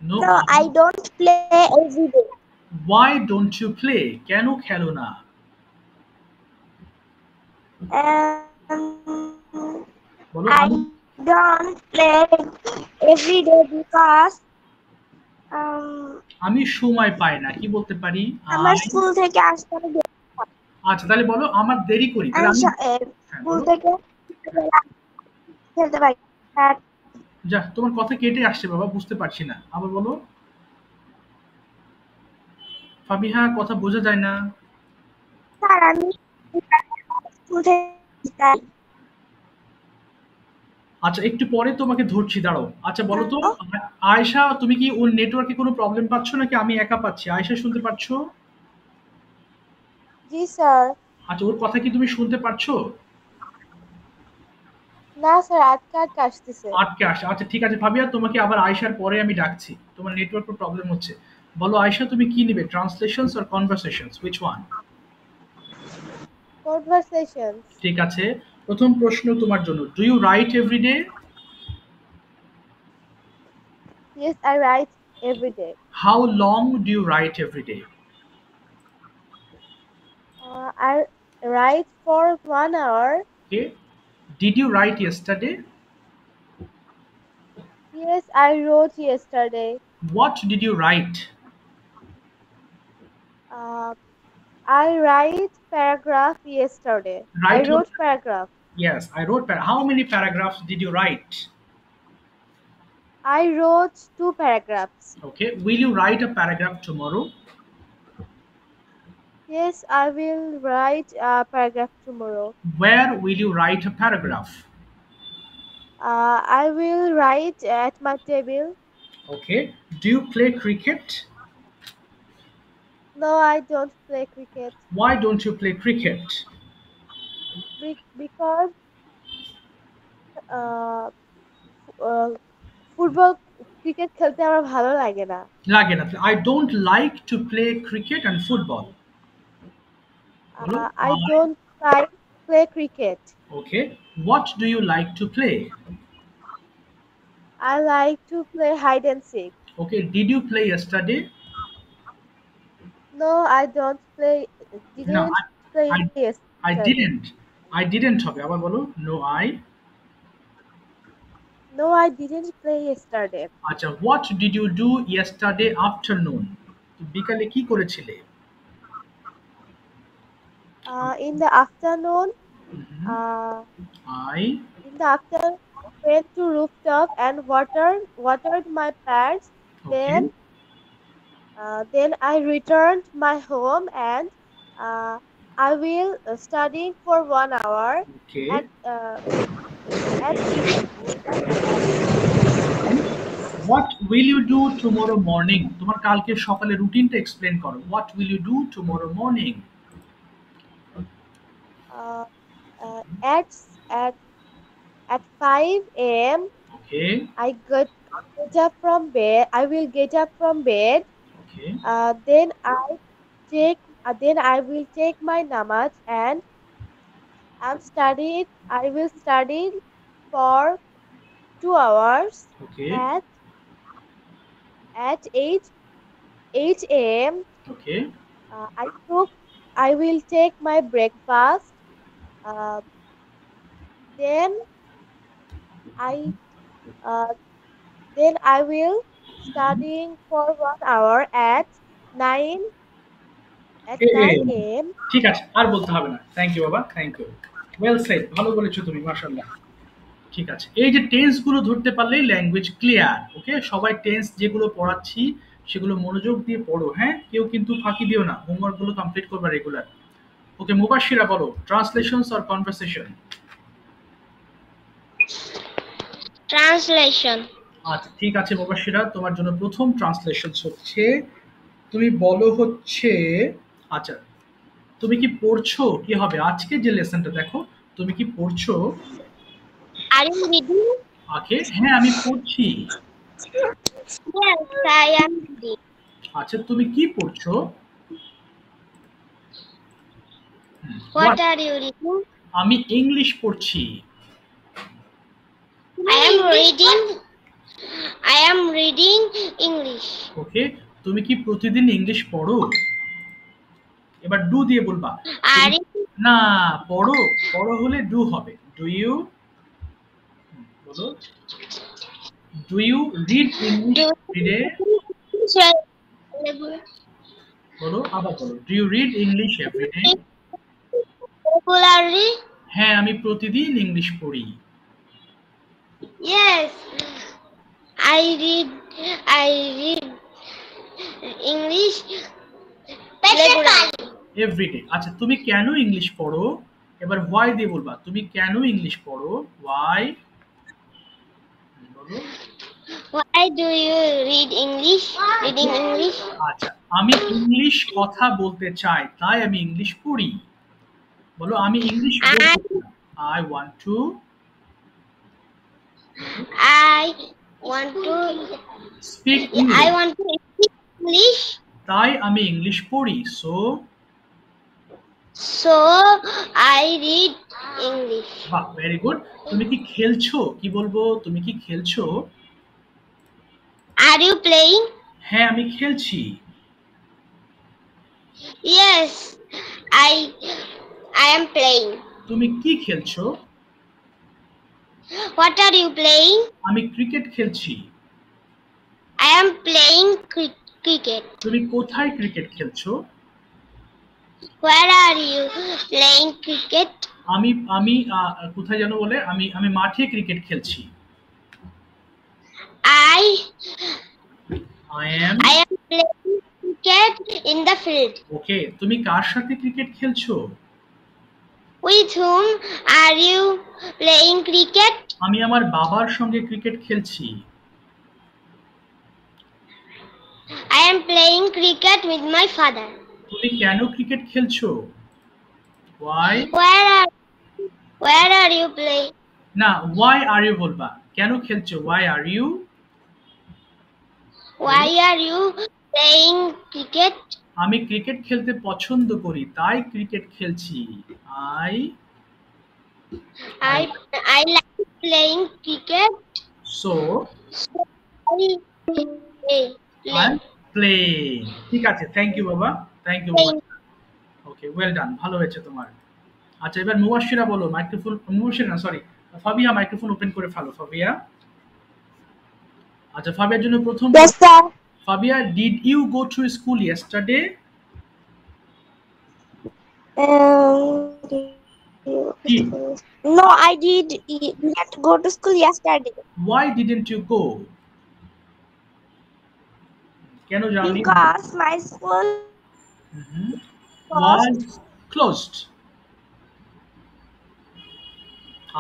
Speaker 1: No,
Speaker 4: No, I don't play every day.
Speaker 1: Why don't you play? কেন খেলো না? বলো
Speaker 4: I
Speaker 1: আমি
Speaker 4: don't play every day because
Speaker 1: আমি সময় পাই না। কি বলতে পারি?
Speaker 4: আমার স্কুল থেকে আসতে
Speaker 1: আচ্ছা, তাহলে বলো আমার দেরি করি। তাহলে আমি হ্যাঁ,
Speaker 4: স্কুল
Speaker 1: বলো।
Speaker 4: থেকে খেলতে পারি।
Speaker 1: যা, তোমার কথা কেটে আসছে বাবা, বুঝতে পারছি না। আবার বলো। ফাবিহা, কথা বোঝা যায় না।
Speaker 4: স্যার আমি স্কুল থেকে
Speaker 1: আচ্ছা, একটু পরে তোমাকে ধরছি, দাঁড়াও। আচ্ছা বলো তো, আয়েশা, তুমি কি ওর নেটওয়ার্কে কোনো প্রবলেম পাচ্ছ নাকি আমি একা পাচ্ছি? আয়েশা, শুনতে পাচ্ছো?
Speaker 4: জি স্যার।
Speaker 1: আচ্ছা, ওর কথা কি তুমি শুনতে পাচ্ছো?
Speaker 4: না স্যার, আটকে আসতেছে।
Speaker 1: আটকে আসে। আচ্ছা ঠিক আছে ফাবিয়া, তোমাকে আবার আয়েশার পরে আমি ডাকছি, তোমার নেটওয়ার্কের প্রবলেম হচ্ছে। বলো আয়েশা, তুমি কি নিবে, translations or conversations, which one?
Speaker 4: Conversations.
Speaker 1: ঠিক আছে, প্রথম প্রশ্ন তোমার জন্য, do you write every day?
Speaker 4: Yes, I write every day.
Speaker 1: How long do you write every day?
Speaker 4: I write for 1 hour.
Speaker 1: Okay, did you write yesterday?
Speaker 4: Yes, I wrote yesterday.
Speaker 1: What did you write?
Speaker 4: I write paragraph yesterday.
Speaker 1: Write
Speaker 4: I wrote paragraph.
Speaker 1: Yes, I wrote. How many paragraphs did you write?
Speaker 4: I wrote 2 paragraphs.
Speaker 1: Okay, will you write a paragraph tomorrow?
Speaker 4: Yes, I will write a paragraph tomorrow.
Speaker 1: Where will you write a paragraph?
Speaker 4: I will write at my table.
Speaker 1: Okay, do you play cricket?
Speaker 4: No, I don't play cricket.
Speaker 1: Why don't you play cricket?
Speaker 4: Because football cricket খেলতে আমার ভালো লাগে না।
Speaker 1: লাগে না। I don't like to play cricket and football.
Speaker 4: I don't like to play cricket.
Speaker 1: Okay, what do you like to play?
Speaker 4: I like to play hide and seek.
Speaker 1: Okay, did you play yesterday?
Speaker 4: No, I don't play. Didn't play yesterday.
Speaker 1: I didn't হবে, আবার বলো। No,
Speaker 4: I didn't play yesterday.
Speaker 1: আচ্ছা, what did you do yesterday afternoon? বিকালে কি করেছিলে?
Speaker 4: In the afternoon,
Speaker 1: I
Speaker 4: went to rooftop and watered my plants.
Speaker 1: okay.
Speaker 4: Then I returned my home and I will studying for 1 hour.
Speaker 1: Okay.
Speaker 4: At
Speaker 1: What will you do tomorrow morning? তোমার কালকে সকালে রুটিনটা explain করো। What will you do tomorrow morning?
Speaker 4: At 5 a.m.
Speaker 1: Okay.
Speaker 4: I get up from bed. I will get up from bed.
Speaker 1: Okay.
Speaker 4: Then I will take my namaz and I will study for 2 hours.
Speaker 1: Okay.
Speaker 4: At 8 a.m.
Speaker 1: Okay.
Speaker 4: I will take my breakfast. Then I will studying for 1 hour at
Speaker 2: 9 at
Speaker 1: AM
Speaker 2: 9 a.m.
Speaker 1: ঠিক আছে, আর বলতে হবে না। Thank you বাবা, thank you. Well said, ভালো বলেছো তুমি, মাশাআল্লাহ। ঠিক আছে, এই যে টেন্স গুলো ধরতে পারলেই ল্যাঙ্গুয়েজ ক্লিয়ার। ওকে, সবাই টেন্স যেগুলো পড়াচ্ছি সেগুলো মনোযোগ দিয়ে পড়ো, হ্যাঁ, কেউ কিন্তু ফাঁকি দিও না, হোমওয়ার্ক গুলো কমপ্লিট করবে রেগুলার। ওকে, মুবাশশিরা বলো, ট্রান্সলেশনস অর কনভারসেশন?
Speaker 3: ট্রান্সলেশন।
Speaker 1: আচ্ছা ঠিক আছে মুবাশশিরা, তোমার জন্য প্রথম ট্রান্সলেশন হচ্ছে, তুমি বলো হচ্ছে, আচ্ছা তুমি কি পড়ছো, কি হবে আজকে যে লেসনটা, দেখো তুমি কি পড়ছো?
Speaker 3: Are you reading?
Speaker 1: আগে হ্যাঁ আমি পড়ছি।
Speaker 3: Yes I am reading.
Speaker 1: আচ্ছা তুমি কি পড়ছো?
Speaker 3: What are you reading?
Speaker 1: আমি ইংলিশ পড়ছি।
Speaker 3: I am reading. I am reading English.
Speaker 1: Okay, তুমি কি প্রতিদিন ইংলিশ পড়ো? এবার ডু দিয়ে বলবা।
Speaker 3: Are you
Speaker 1: না, পড়ো, পড়ো হলে ডু হবে। ডু ইউ, বলো, do you read English every day? বলো, আবার বলো, do you read English every day?
Speaker 3: regularly?
Speaker 1: হ্যাঁ আমি প্রতিদিন ইংলিশ পড়ি।
Speaker 3: Yes. I read English regularly.
Speaker 1: Every day. আচ্ছা তুমি কেন ইংলিশ পড়ো? এবার হোয়াই দিয়ে বলবা, তুমি কেন ইংলিশ পড়ো? হোয়াই, বলো।
Speaker 3: Why do you read English? Reading English?
Speaker 1: আচ্ছা, আমি ইংলিশ কথা বলতে চাই তাই আমি ইংলিশ পড়ি। বলো, আমি English I want to,
Speaker 3: I want to
Speaker 1: speak
Speaker 3: I want to speak English.
Speaker 1: তাই আমি ইংলিশ পড়ি। So,
Speaker 3: So I read English.
Speaker 1: বাহ, ভেরি গুড। তুমি কি খেলছো, কি বলবো, তুমি কি খেলছো?
Speaker 3: Are you playing?
Speaker 1: হ্যাঁ আমি খেলছি।
Speaker 3: Yes, I am playing.
Speaker 1: তুমি কি খেলছো?
Speaker 3: What are you playing?
Speaker 1: আমি ক্রিকেট খেলছি।
Speaker 3: I am playing cricket.
Speaker 1: তুমি কোথায় ক্রিকেট খেলছো?
Speaker 3: Where are you playing cricket?
Speaker 1: আমি আমি কোথায় যেন বলে, আমি আমি মাঠে ক্রিকেট খেলছি।
Speaker 3: I
Speaker 1: I am,
Speaker 3: I am playing cricket in the field.
Speaker 1: ওকে, তুমি কার সাথে ক্রিকেট খেলছো?
Speaker 3: With whom are you playing cricket?
Speaker 1: আমি আমার বাবার সঙ্গে ক্রিকেট খেলছি।
Speaker 3: I am playing cricket with my father.
Speaker 1: তুমি কেন ক্রিকেট খেলছো? Why,
Speaker 3: Where are you playing?
Speaker 1: না ওয়াই আর ইউ বলবা, কেন খেলছো? Why are you,
Speaker 3: Why are you playing cricket?
Speaker 1: আমি ক্রিকেট খেলতে পছন্দ করি তাই ক্রিকেট খেলছি। I
Speaker 3: I like playing cricket.
Speaker 1: So
Speaker 3: So I play.
Speaker 1: I playing. ঠিক আছে, থ্যাংক ইউ বাবা, থ্যাংক ইউ বাবা। ওকে, ওয়েল ডান, ভালো হয়েছে তোমার। আচ্ছা এবার মুবাশশিরা বলো, মাইক্রোফোন, মুবাশশিরা না সরি, ফাবিয়া মাইক্রোফোন ওপেন করে ফেলো, ফাবিয়া। আচ্ছা ফাবিয়ার জন্য প্রথম,
Speaker 2: Yes, sir.
Speaker 1: Fabia, did you go to school yesterday?
Speaker 2: No, I didn't go to school yesterday
Speaker 1: Why didn't you go? কেন যাওনি?
Speaker 2: because my school
Speaker 1: was closed.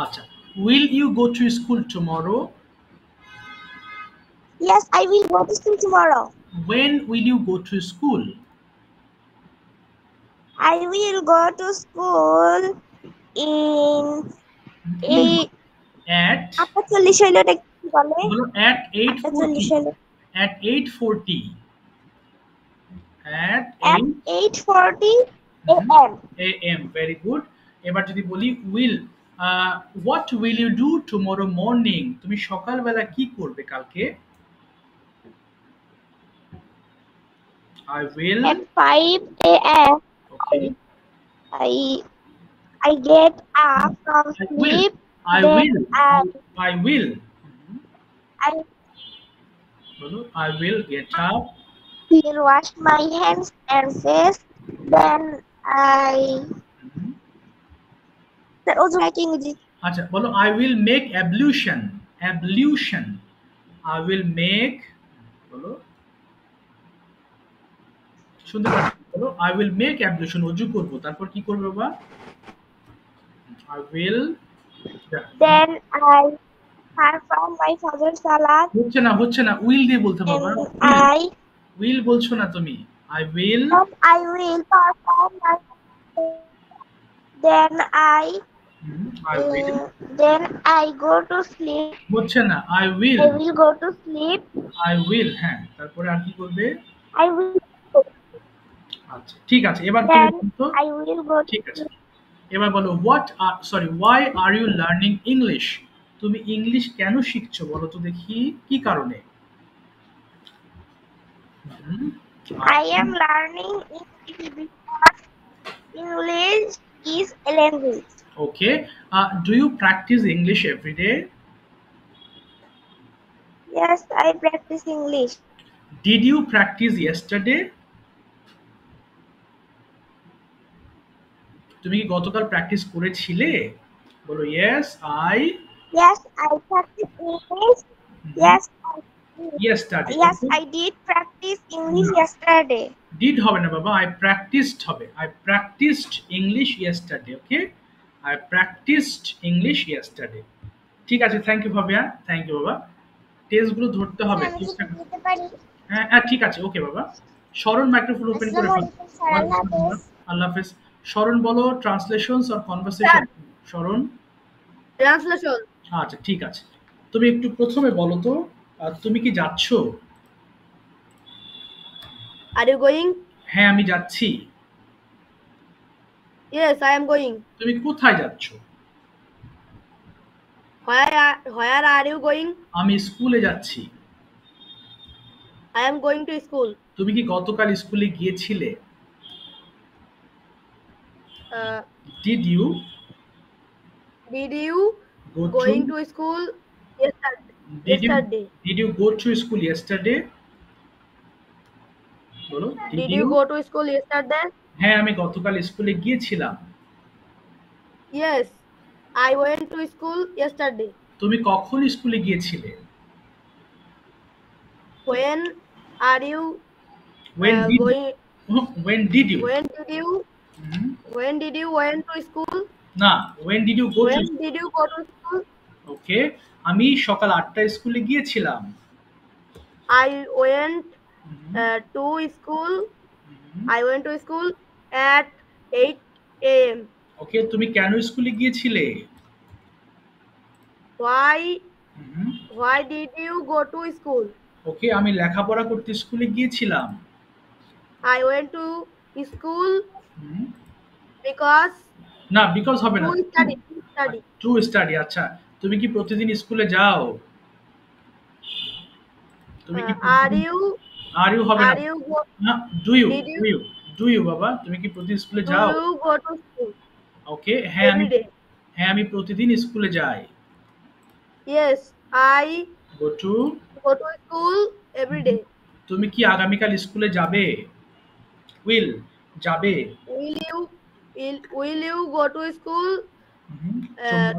Speaker 1: আচ্ছা, will you go to school tomorrow?
Speaker 2: Yes, I will go to school tomorrow.
Speaker 1: When will you go to school?
Speaker 2: I will go to school in
Speaker 1: At,
Speaker 2: after 40 হইলো কি বলে?
Speaker 1: বলো, at 8:40. At 8:40. At
Speaker 2: 8:40 a.m.
Speaker 1: a.m. Very good. এবার যদি বলি will, what will you do tomorrow morning? তুমি সকালবেলা কি করবে কালকে? I will.
Speaker 2: At 5 a.m.
Speaker 1: Okay.
Speaker 2: I get up from
Speaker 1: I will.
Speaker 2: sleep.
Speaker 1: I
Speaker 2: then
Speaker 1: will. I will.
Speaker 2: I
Speaker 1: বলো, I will get up
Speaker 3: will wash my hands and face. Then I also making it.
Speaker 1: আচ্ছা বলো I will make ablution. Ablution I will make, বলো শুনতে পাচ্ছি, বলো I will make ablution, অজু করবো, তারপর কি করবে বাবা? I will,
Speaker 3: Then I perform my father's salat.
Speaker 1: হচ্ছে না উইল দিয়ে বলতে বাবা।
Speaker 3: And
Speaker 1: উইল বলছো না তুমি, I will.
Speaker 3: I will perform my. Then
Speaker 1: I will
Speaker 3: then I go to sleep.
Speaker 1: হচ্ছে না, I will.
Speaker 3: I will go to sleep.
Speaker 1: I will, হ্যাঁ তারপরে আর কি করবে?
Speaker 3: I will.
Speaker 1: আচ্ছা ঠিক আছে, এবার তুমি
Speaker 3: Then
Speaker 1: বলো তো।
Speaker 3: I will go to
Speaker 1: ঠিক আছে, এবার বলো why are you learning English? তুমি ইংলিশ কেন শিখছো বলো তো দেখি, কি কারণে?
Speaker 3: I am learning English because English is a language.
Speaker 1: Okay, do you practice English every day?
Speaker 3: Yes, I practice English.
Speaker 1: Did you practice yesterday? তুমি কি গতকাল প্র্যাকটিস করেছিলে? বলো yes I
Speaker 3: Yes, I practice English. Yes,
Speaker 1: yesterday.
Speaker 3: I did practice English yesterday.
Speaker 1: Did হবে না বাবা, I practised হবে। I practised English yesterday. Okay, I practised English yesterday. ঠিক আছে, থ্যাংক ইউ ভাবিয়া, থ্যাংক ইউ বাবা। টেস্টগুলো ধরতে হবে
Speaker 3: আমি কি
Speaker 1: ঠিকঠাক।
Speaker 3: দিতে পারি?
Speaker 1: হ্যাঁ হ্যাঁ ঠিক আছে, ওকে বাবা। শরণ মাইক্রোফোন ওপেন করে ফেলো।
Speaker 3: আসসালামু আলাইকুম স্যার, আল্লাহ হাফেজ।
Speaker 1: আল্লাহ হাফেজ। শরণ বলো ট্রান্সলেশনস অর কনভারসেশন। শরণ,
Speaker 4: ট্রান্সলেশন।
Speaker 1: আচ্ছা ঠিক আছে, তুমি একটু প্রথমে বলো তো, তুমি কি যাচ্ছ?
Speaker 4: Are you going?
Speaker 1: হ্যাঁ আমি যাচ্ছি।
Speaker 4: Yes, I am going.
Speaker 1: তুমি কোথায় যাচ্ছ?
Speaker 4: Where are you going?
Speaker 1: আমি স্কুলে যাচ্ছি।
Speaker 4: I am going to school.
Speaker 1: তুমি কি গতকাল স্কুলে গিয়েছিলে? Did you
Speaker 4: go
Speaker 1: going
Speaker 4: to school yesterday?
Speaker 1: Did you go to school yesterday? বলো
Speaker 4: Did you go to school yesterday?
Speaker 1: হ্যাঁ আমি গতকাল স্কুলে গিয়েছিলাম।
Speaker 4: Yes, I went to school yesterday.
Speaker 1: তুমি কখন স্কুলে গিয়েছিলে?
Speaker 4: When are you
Speaker 1: when did
Speaker 4: going?
Speaker 1: when did you
Speaker 4: When did you went to school?
Speaker 1: না when did you go
Speaker 4: When
Speaker 1: to
Speaker 4: did you go to school?
Speaker 1: ওকে, আমি সকাল 8টায় স্কুলে গিয়েছিলাম।
Speaker 4: I went to school. I went to school at 8 a.m.
Speaker 1: ওকে, তুমি কেন স্কুলে গিয়েছিলে?
Speaker 4: Why did you go to school?
Speaker 1: ওকে, আমি লেখাপড়া করতে স্কুলে গিয়েছিলাম।
Speaker 4: I went to school because
Speaker 1: না বিকজ হবে না,
Speaker 4: to study.
Speaker 1: To study. আচ্ছা, তুমি কি প্রতিদিন স্কুলে যাও? তুমি কি
Speaker 4: Are you
Speaker 1: হবে না,
Speaker 4: are you go,
Speaker 1: না ডু ইউ বাবা, তুমি কি প্রতিদিন স্কুলে
Speaker 4: do
Speaker 1: যাও?
Speaker 4: you go to school
Speaker 1: ওকে, হ্যাঁ
Speaker 4: every day?
Speaker 1: আমি প্রতিদিন স্কুলে যাই।
Speaker 4: Yes, I
Speaker 1: go to
Speaker 4: go to school every day.
Speaker 1: তুমি কি আগামীকাল স্কুলে যাবে? উইল যাবে।
Speaker 4: Will you go to school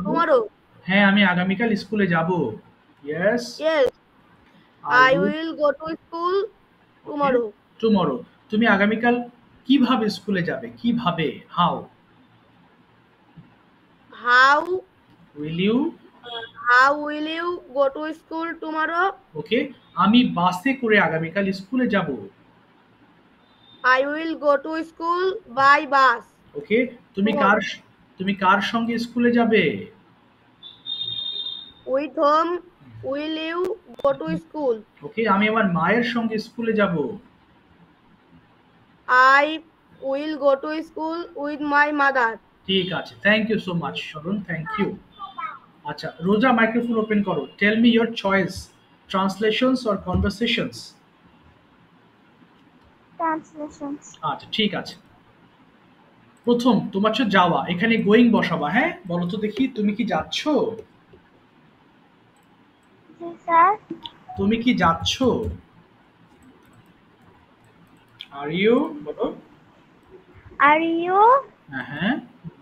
Speaker 4: tomorrow?
Speaker 1: হ্যাঁ আমি আগামীকাল স্কুলে যাব। Yes
Speaker 4: Yes, I will go to school tomorrow.
Speaker 1: Tomorrow. তুমি আগামীকাল কিভাবে স্কুলে যাবে? কিভাবে, how will you
Speaker 4: How will you go to school tomorrow?
Speaker 1: Okay, আমি বাসে করে আগামীকাল স্কুলে যাব।
Speaker 4: I will go to school by bus.
Speaker 1: ওকে, তুমি কার সঙ্গে স্কুলে যাবে?
Speaker 4: With whom will you go to school?
Speaker 1: ওকে, আমি আমার মায়ের সঙ্গে স্কুলে যাব।
Speaker 4: I will go to school with my mother.
Speaker 1: ঠিক আছে, thank you so much Sharan, thank you. আচ্ছা রোজা মাইক্রোফোন ওপেন করো। Tell me your choice, translations or conversations.
Speaker 3: Translations.
Speaker 1: আচ্ছা ঠিক আছে, প্রথম তোমার হচ্ছে যাওয়া, এখানে গোয়িং বসাবা। হ্যাঁ বলো তো দেখি, তুমি কি যাচ্ছ?
Speaker 3: জি স্যার।
Speaker 1: তুমি কি যাচ্ছ? আর ইউ বলো।
Speaker 3: Are you
Speaker 1: হ্যাঁ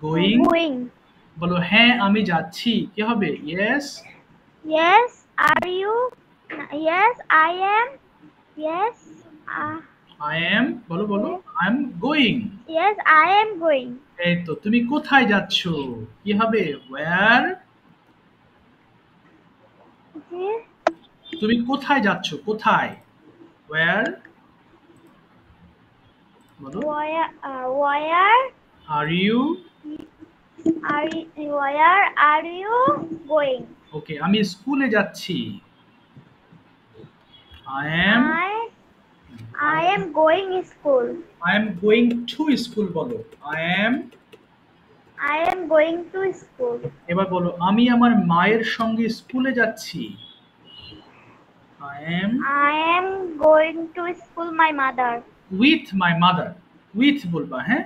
Speaker 1: গোয়িং
Speaker 3: going?
Speaker 1: বলো হ্যাঁ আমি যাচ্ছি কি হবে yes
Speaker 3: Yes. Are you? Yes, I am. Yes.
Speaker 1: I am বলো বলো I am going.
Speaker 3: Yes, I am going.
Speaker 1: এই তো তুমি কোথায় যাচ্ছ কি হবে ওয়্যার
Speaker 3: Yes.
Speaker 1: তুমি কোথায় যাচ্ছ কোথায় ওয়্যার বলো
Speaker 3: Where
Speaker 1: are you
Speaker 3: are you going?
Speaker 1: Okay আমি স্কুলে যাচ্ছি I am
Speaker 3: I am going school.
Speaker 1: I am going to school বলো
Speaker 3: I am going to school.
Speaker 1: এবার বলো আমি আমার মায়ের সঙ্গে স্কুলে যাচ্ছি I am
Speaker 3: I am going to school my mother.
Speaker 1: With my mother with বলবা হ্যাঁ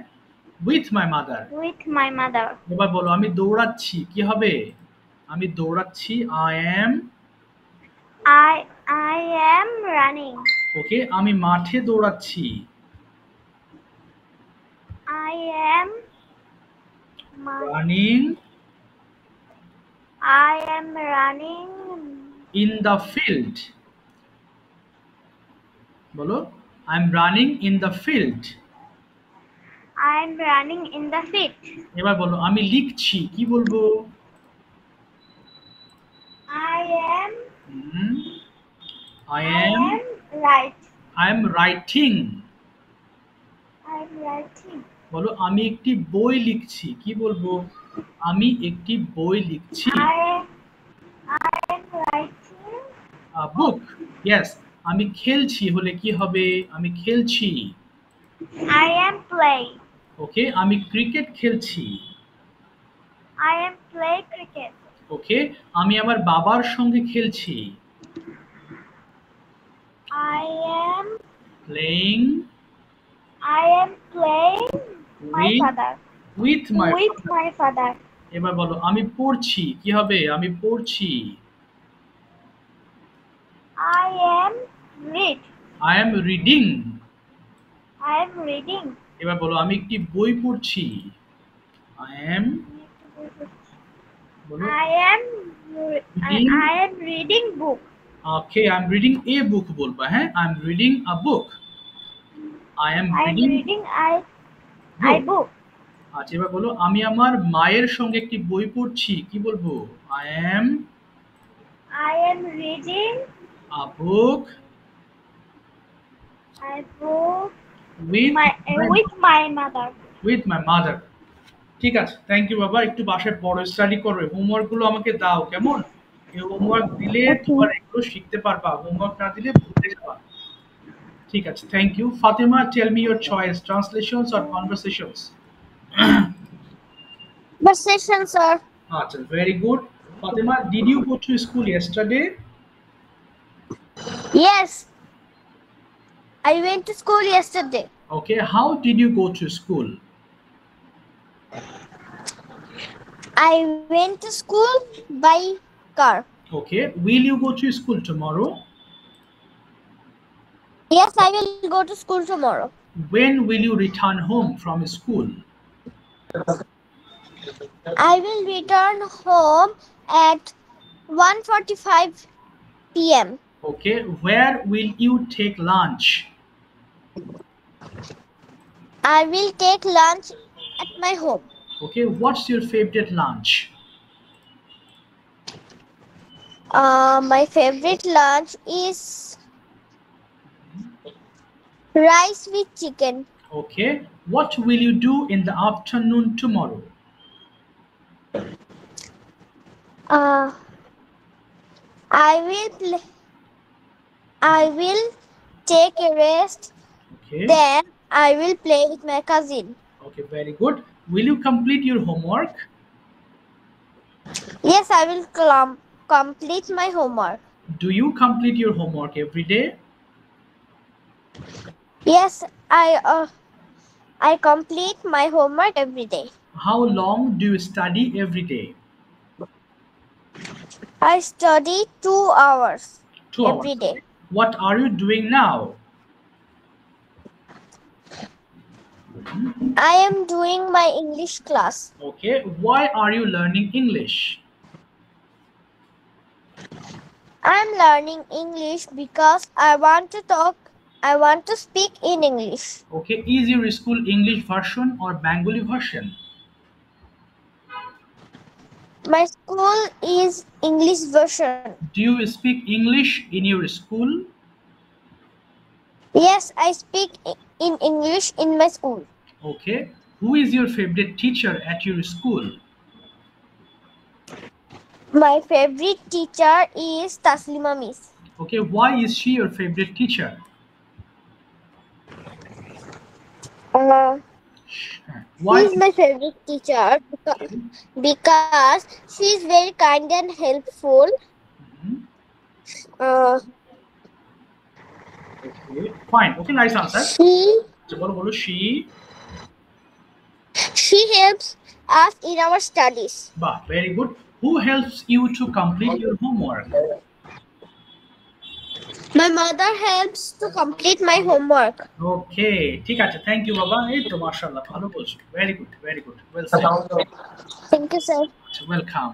Speaker 1: with my mother.
Speaker 3: With my mother.
Speaker 1: এবার বলো আমি দৌড়াচ্ছি কি হবে আমি দৌড়াচ্ছি I am
Speaker 3: I am running.
Speaker 1: ওকে আমি মাঠে দৌড়াচ্ছি
Speaker 3: I am
Speaker 1: running
Speaker 3: running
Speaker 1: in the field বলো I am running in the field.
Speaker 3: I am running in the field.
Speaker 1: এবার বলো আমি লিখছি কি বলবো
Speaker 3: I am
Speaker 1: I am
Speaker 3: right.
Speaker 1: I am writing
Speaker 3: I am writing.
Speaker 1: বলো আমি একটি বই লিখছি কি বলবো আমি একটি বই লিখছি
Speaker 3: I am writing.
Speaker 1: Book yes আমি খেলছি হলে কি হবে আমি খেলছি
Speaker 3: I am playing.
Speaker 1: ওকে আমি ক্রিকেট খেলছি
Speaker 3: I am play cricket.
Speaker 1: ওকে আমি আমার বাবার সঙ্গে খেলছি
Speaker 3: I am
Speaker 1: playing
Speaker 3: playing my
Speaker 1: With-
Speaker 3: father.
Speaker 1: With my
Speaker 3: With my father.
Speaker 1: এবার বলো আমি পড়ছি কি হবে আমি পড়ছি
Speaker 3: I am read.
Speaker 1: I am reading
Speaker 3: I am reading.
Speaker 1: এবার বলো আমি একটি বই পড়ছি আই এম বলো
Speaker 3: I am
Speaker 1: Reading.
Speaker 3: I am reading book.
Speaker 1: Okay I am reading a বুক বলবা হ্যাঁ I am reading a book I am
Speaker 3: I am
Speaker 1: reading
Speaker 3: reading I book.
Speaker 1: আচ্ছা এবার বলো আমি আমার মায়ের সঙ্গে একটি বই পড়ছি কি বলবো I am
Speaker 3: I am reading
Speaker 1: a book
Speaker 3: I book
Speaker 1: with
Speaker 3: with my mother.
Speaker 1: With my mother. ঠিক আছে থ্যাংক ইউ বাবা একটু বাসায় পড়ো স্টাডি করো হোমওয়ার্ক গুলো আমাকে দাও কেমন এই হোমওয়ার্ক দিলে তোমার এগুলো শিখতে পারবা হোমওয়ার্ক না দিলে ভুলে যাবা ঠিক আছে thank you Fatema tell me your choice translations or conversations
Speaker 2: Conversation, sir.
Speaker 1: আচ্ছা very good Fatema did you go to school yesterday
Speaker 2: Yes, I went to school yesterday.
Speaker 1: Okay how did you go to school
Speaker 2: I went to school by car.
Speaker 1: Okay will you go to school tomorrow
Speaker 2: Yes, I will go to school tomorrow.
Speaker 1: when will you return home from school
Speaker 2: I will return home at 1:45 p.m.
Speaker 1: okay where will you take lunch
Speaker 2: I will take lunch at my home.
Speaker 1: okay what's your favorite lunch
Speaker 2: My favorite lunch is rice with chicken.
Speaker 1: okay what will you do in the afternoon tomorrow
Speaker 2: I will take a rest.
Speaker 1: okay
Speaker 2: Then I will play with my cousin.
Speaker 1: okay very good will you complete your homework
Speaker 2: Yes, I will complete my homework.
Speaker 1: do you complete your homework every day
Speaker 2: Yes, I complete my homework every day.
Speaker 1: how long do you study every day
Speaker 2: I study 2 hours
Speaker 1: 2
Speaker 2: every
Speaker 1: hours
Speaker 2: day.
Speaker 1: what are you doing now
Speaker 2: I am doing my English class.
Speaker 1: Okay, why are you learning English?
Speaker 2: I am learning English because I want to speak in English.
Speaker 1: Okay, is your school English version or Bengali version?
Speaker 2: My school is English version.
Speaker 1: Do you speak English in your school?
Speaker 2: Yes, I speak in English in my school.
Speaker 1: Okay, who is your favorite teacher at your school?
Speaker 2: My favorite teacher is Taslima Miss.
Speaker 1: Okay, why is she your favorite teacher?
Speaker 2: She
Speaker 1: Why?
Speaker 2: is my favorite teacher because she is very kind and helpful.
Speaker 1: Mhm.
Speaker 2: Uh,
Speaker 1: Okay, fine. Okay, nice answer. বলো
Speaker 2: she helps us in our studies.
Speaker 1: Bah, very good. Who helps you to complete your homework?
Speaker 2: My mother helps to complete my homework.
Speaker 1: Okay, ঠিক আছে, thank you বাবা। এই তো মাশাআল্লাহ ভালো বলছো। Very good, very good, well said.
Speaker 2: Thank you, sir.
Speaker 1: Welcome.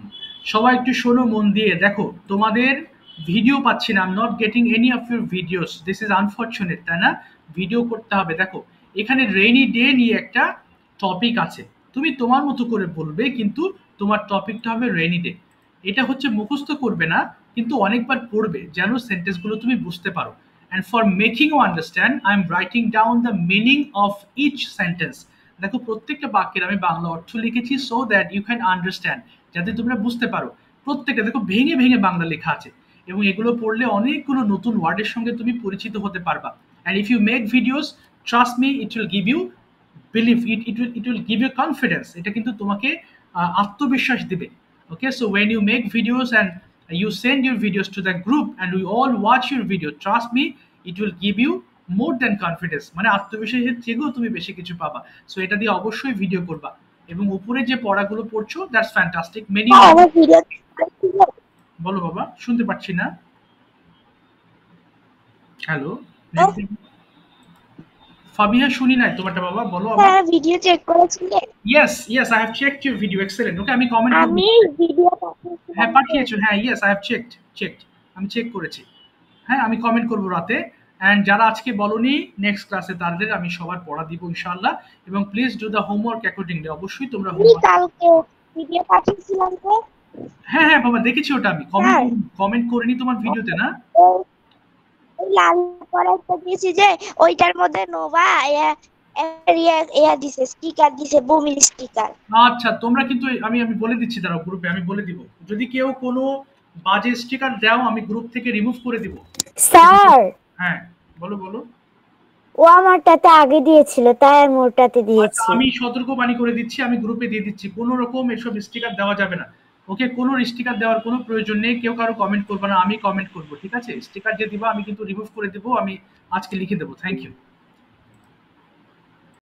Speaker 1: সবাই একটু শোনো মন দিয়ে, দেখো তোমাদের ভিডিও পাচ্ছি না, I am not getting any of your videos, this is unfortunate, তাই না? ভিডিও করতে হবে। দেখো এখানে রেইনি ডে নিয়ে একটা টপিক আছে, তুমি তোমার মতো করে বলবে, কিন্তু তোমার টপিকটা হবে রেইনি ডে। এটা হচ্ছে মুখস্থ করবে না, কিন্তু অনেকবার পড়বে যেন সেন্টেন্সগুলো তুমি বুঝতে পারো। And for making you understand I am writing down the meaning of each sentence. দেখো প্রত্যেকটা বাক্যের আমি বাংলা অর্থ লিখেছি so that you can understand, যাতে তোমরা বুঝতে পারো। প্রত্যেকটা দেখো ভেঙে ভেঙে বাংলা লেখা আছে, এবং এগুলো পড়লে অনেকগুলো নতুন ওয়ার্ডের সঙ্গে তুমি পরিচিত হতে পারবা। And if you make videos, trust me, it will give you believe, it will give you confidence, এটা কিন্তু তোমাকে আত্মবিশ্বাস দিবে। Okay, so when you make videos and you send your videos to the group and we all watch your video, trust me, it will give you more than confidence, মানে আত্মবিশ্বাসের থেকেও তুমি বেশি কিছু পাবা। সো এটা দিয়ে অবশ্যই ভিডিও করবা, এবং উপরে যে পড়াগুলো পড়ছো দ্যাটস ফ্যান্টাস্টিক। মেনি বলো বাবা, শুনতে পাচ্ছি না। হ্যালো ফাবিহা, শুনি নাই তোমারটা বাবা, বলো আবার।
Speaker 4: স্যার ভিডিও চেক করেছিলেন?
Speaker 1: Yes yes, I have checked your video, excellent. Okay, আমি কমেন্ট করব।
Speaker 4: আমি ভিডিও
Speaker 1: হ্যাঁ পাঠিয়েছো, হ্যাঁ ইয়েস আই হ্যাভ চেকড, আমি চেক করেছি। হ্যাঁ, আমি কমেন্ট করব রাতে। অ্যান্ড যারা আজকে বলনি নেক্সট ক্লাসে তাদের আমি সবার পড়া দিব ইনশাআল্লাহ। এবং please do the homework accordingly, অবশ্যই তোমরা হোমওয়ার্ক।
Speaker 4: কালকে ভিডিও পাঠিয়েছিলাম তো।
Speaker 1: হ্যাঁ হ্যাঁ বাবা, দেখেছি ওটা, আমি কমেন্ট করিনি তোমার ভিডিওতে না।
Speaker 4: ওই লাল করে একটা দিয়েছি যে ওইটার মধ্যে নোভা দিছে, স্টিকার দিছে, বমির স্টিকার।
Speaker 1: আচ্ছা, তোমরা কিন্তু আমি বলে দিচ্ছি, দাঁড়াও গ্রুপে আমি বলে দিব, যদি কেউ কোনো বাজে স্টিকার দাও আমি গ্রুপ থেকে রিমুভ করে দিব।
Speaker 2: স্যার,
Speaker 1: হ্যাঁ বলো বলো।
Speaker 2: ও আমারটাতে আগে দিয়েছিল, তাই আমি ওটাতে দিয়েছি।
Speaker 1: আমি সতর্কবাণী করে দিচ্ছি, আমি গ্রুপে দিয়ে দিচ্ছি, কোনো রকম এসব স্টিকার দেওয়া যাবে না। ওকে, কোনো স্টিকার দেওয়ার কোনো প্রয়োজন নেই, কেউ কারো কমেন্ট করবে না, আমি কমেন্ট করবো, ঠিক আছে? স্টিকার যে দিবা আমি কিন্তু রিমুভ করে দেবো, আমি আজকে লিখে দেবো। Thank you.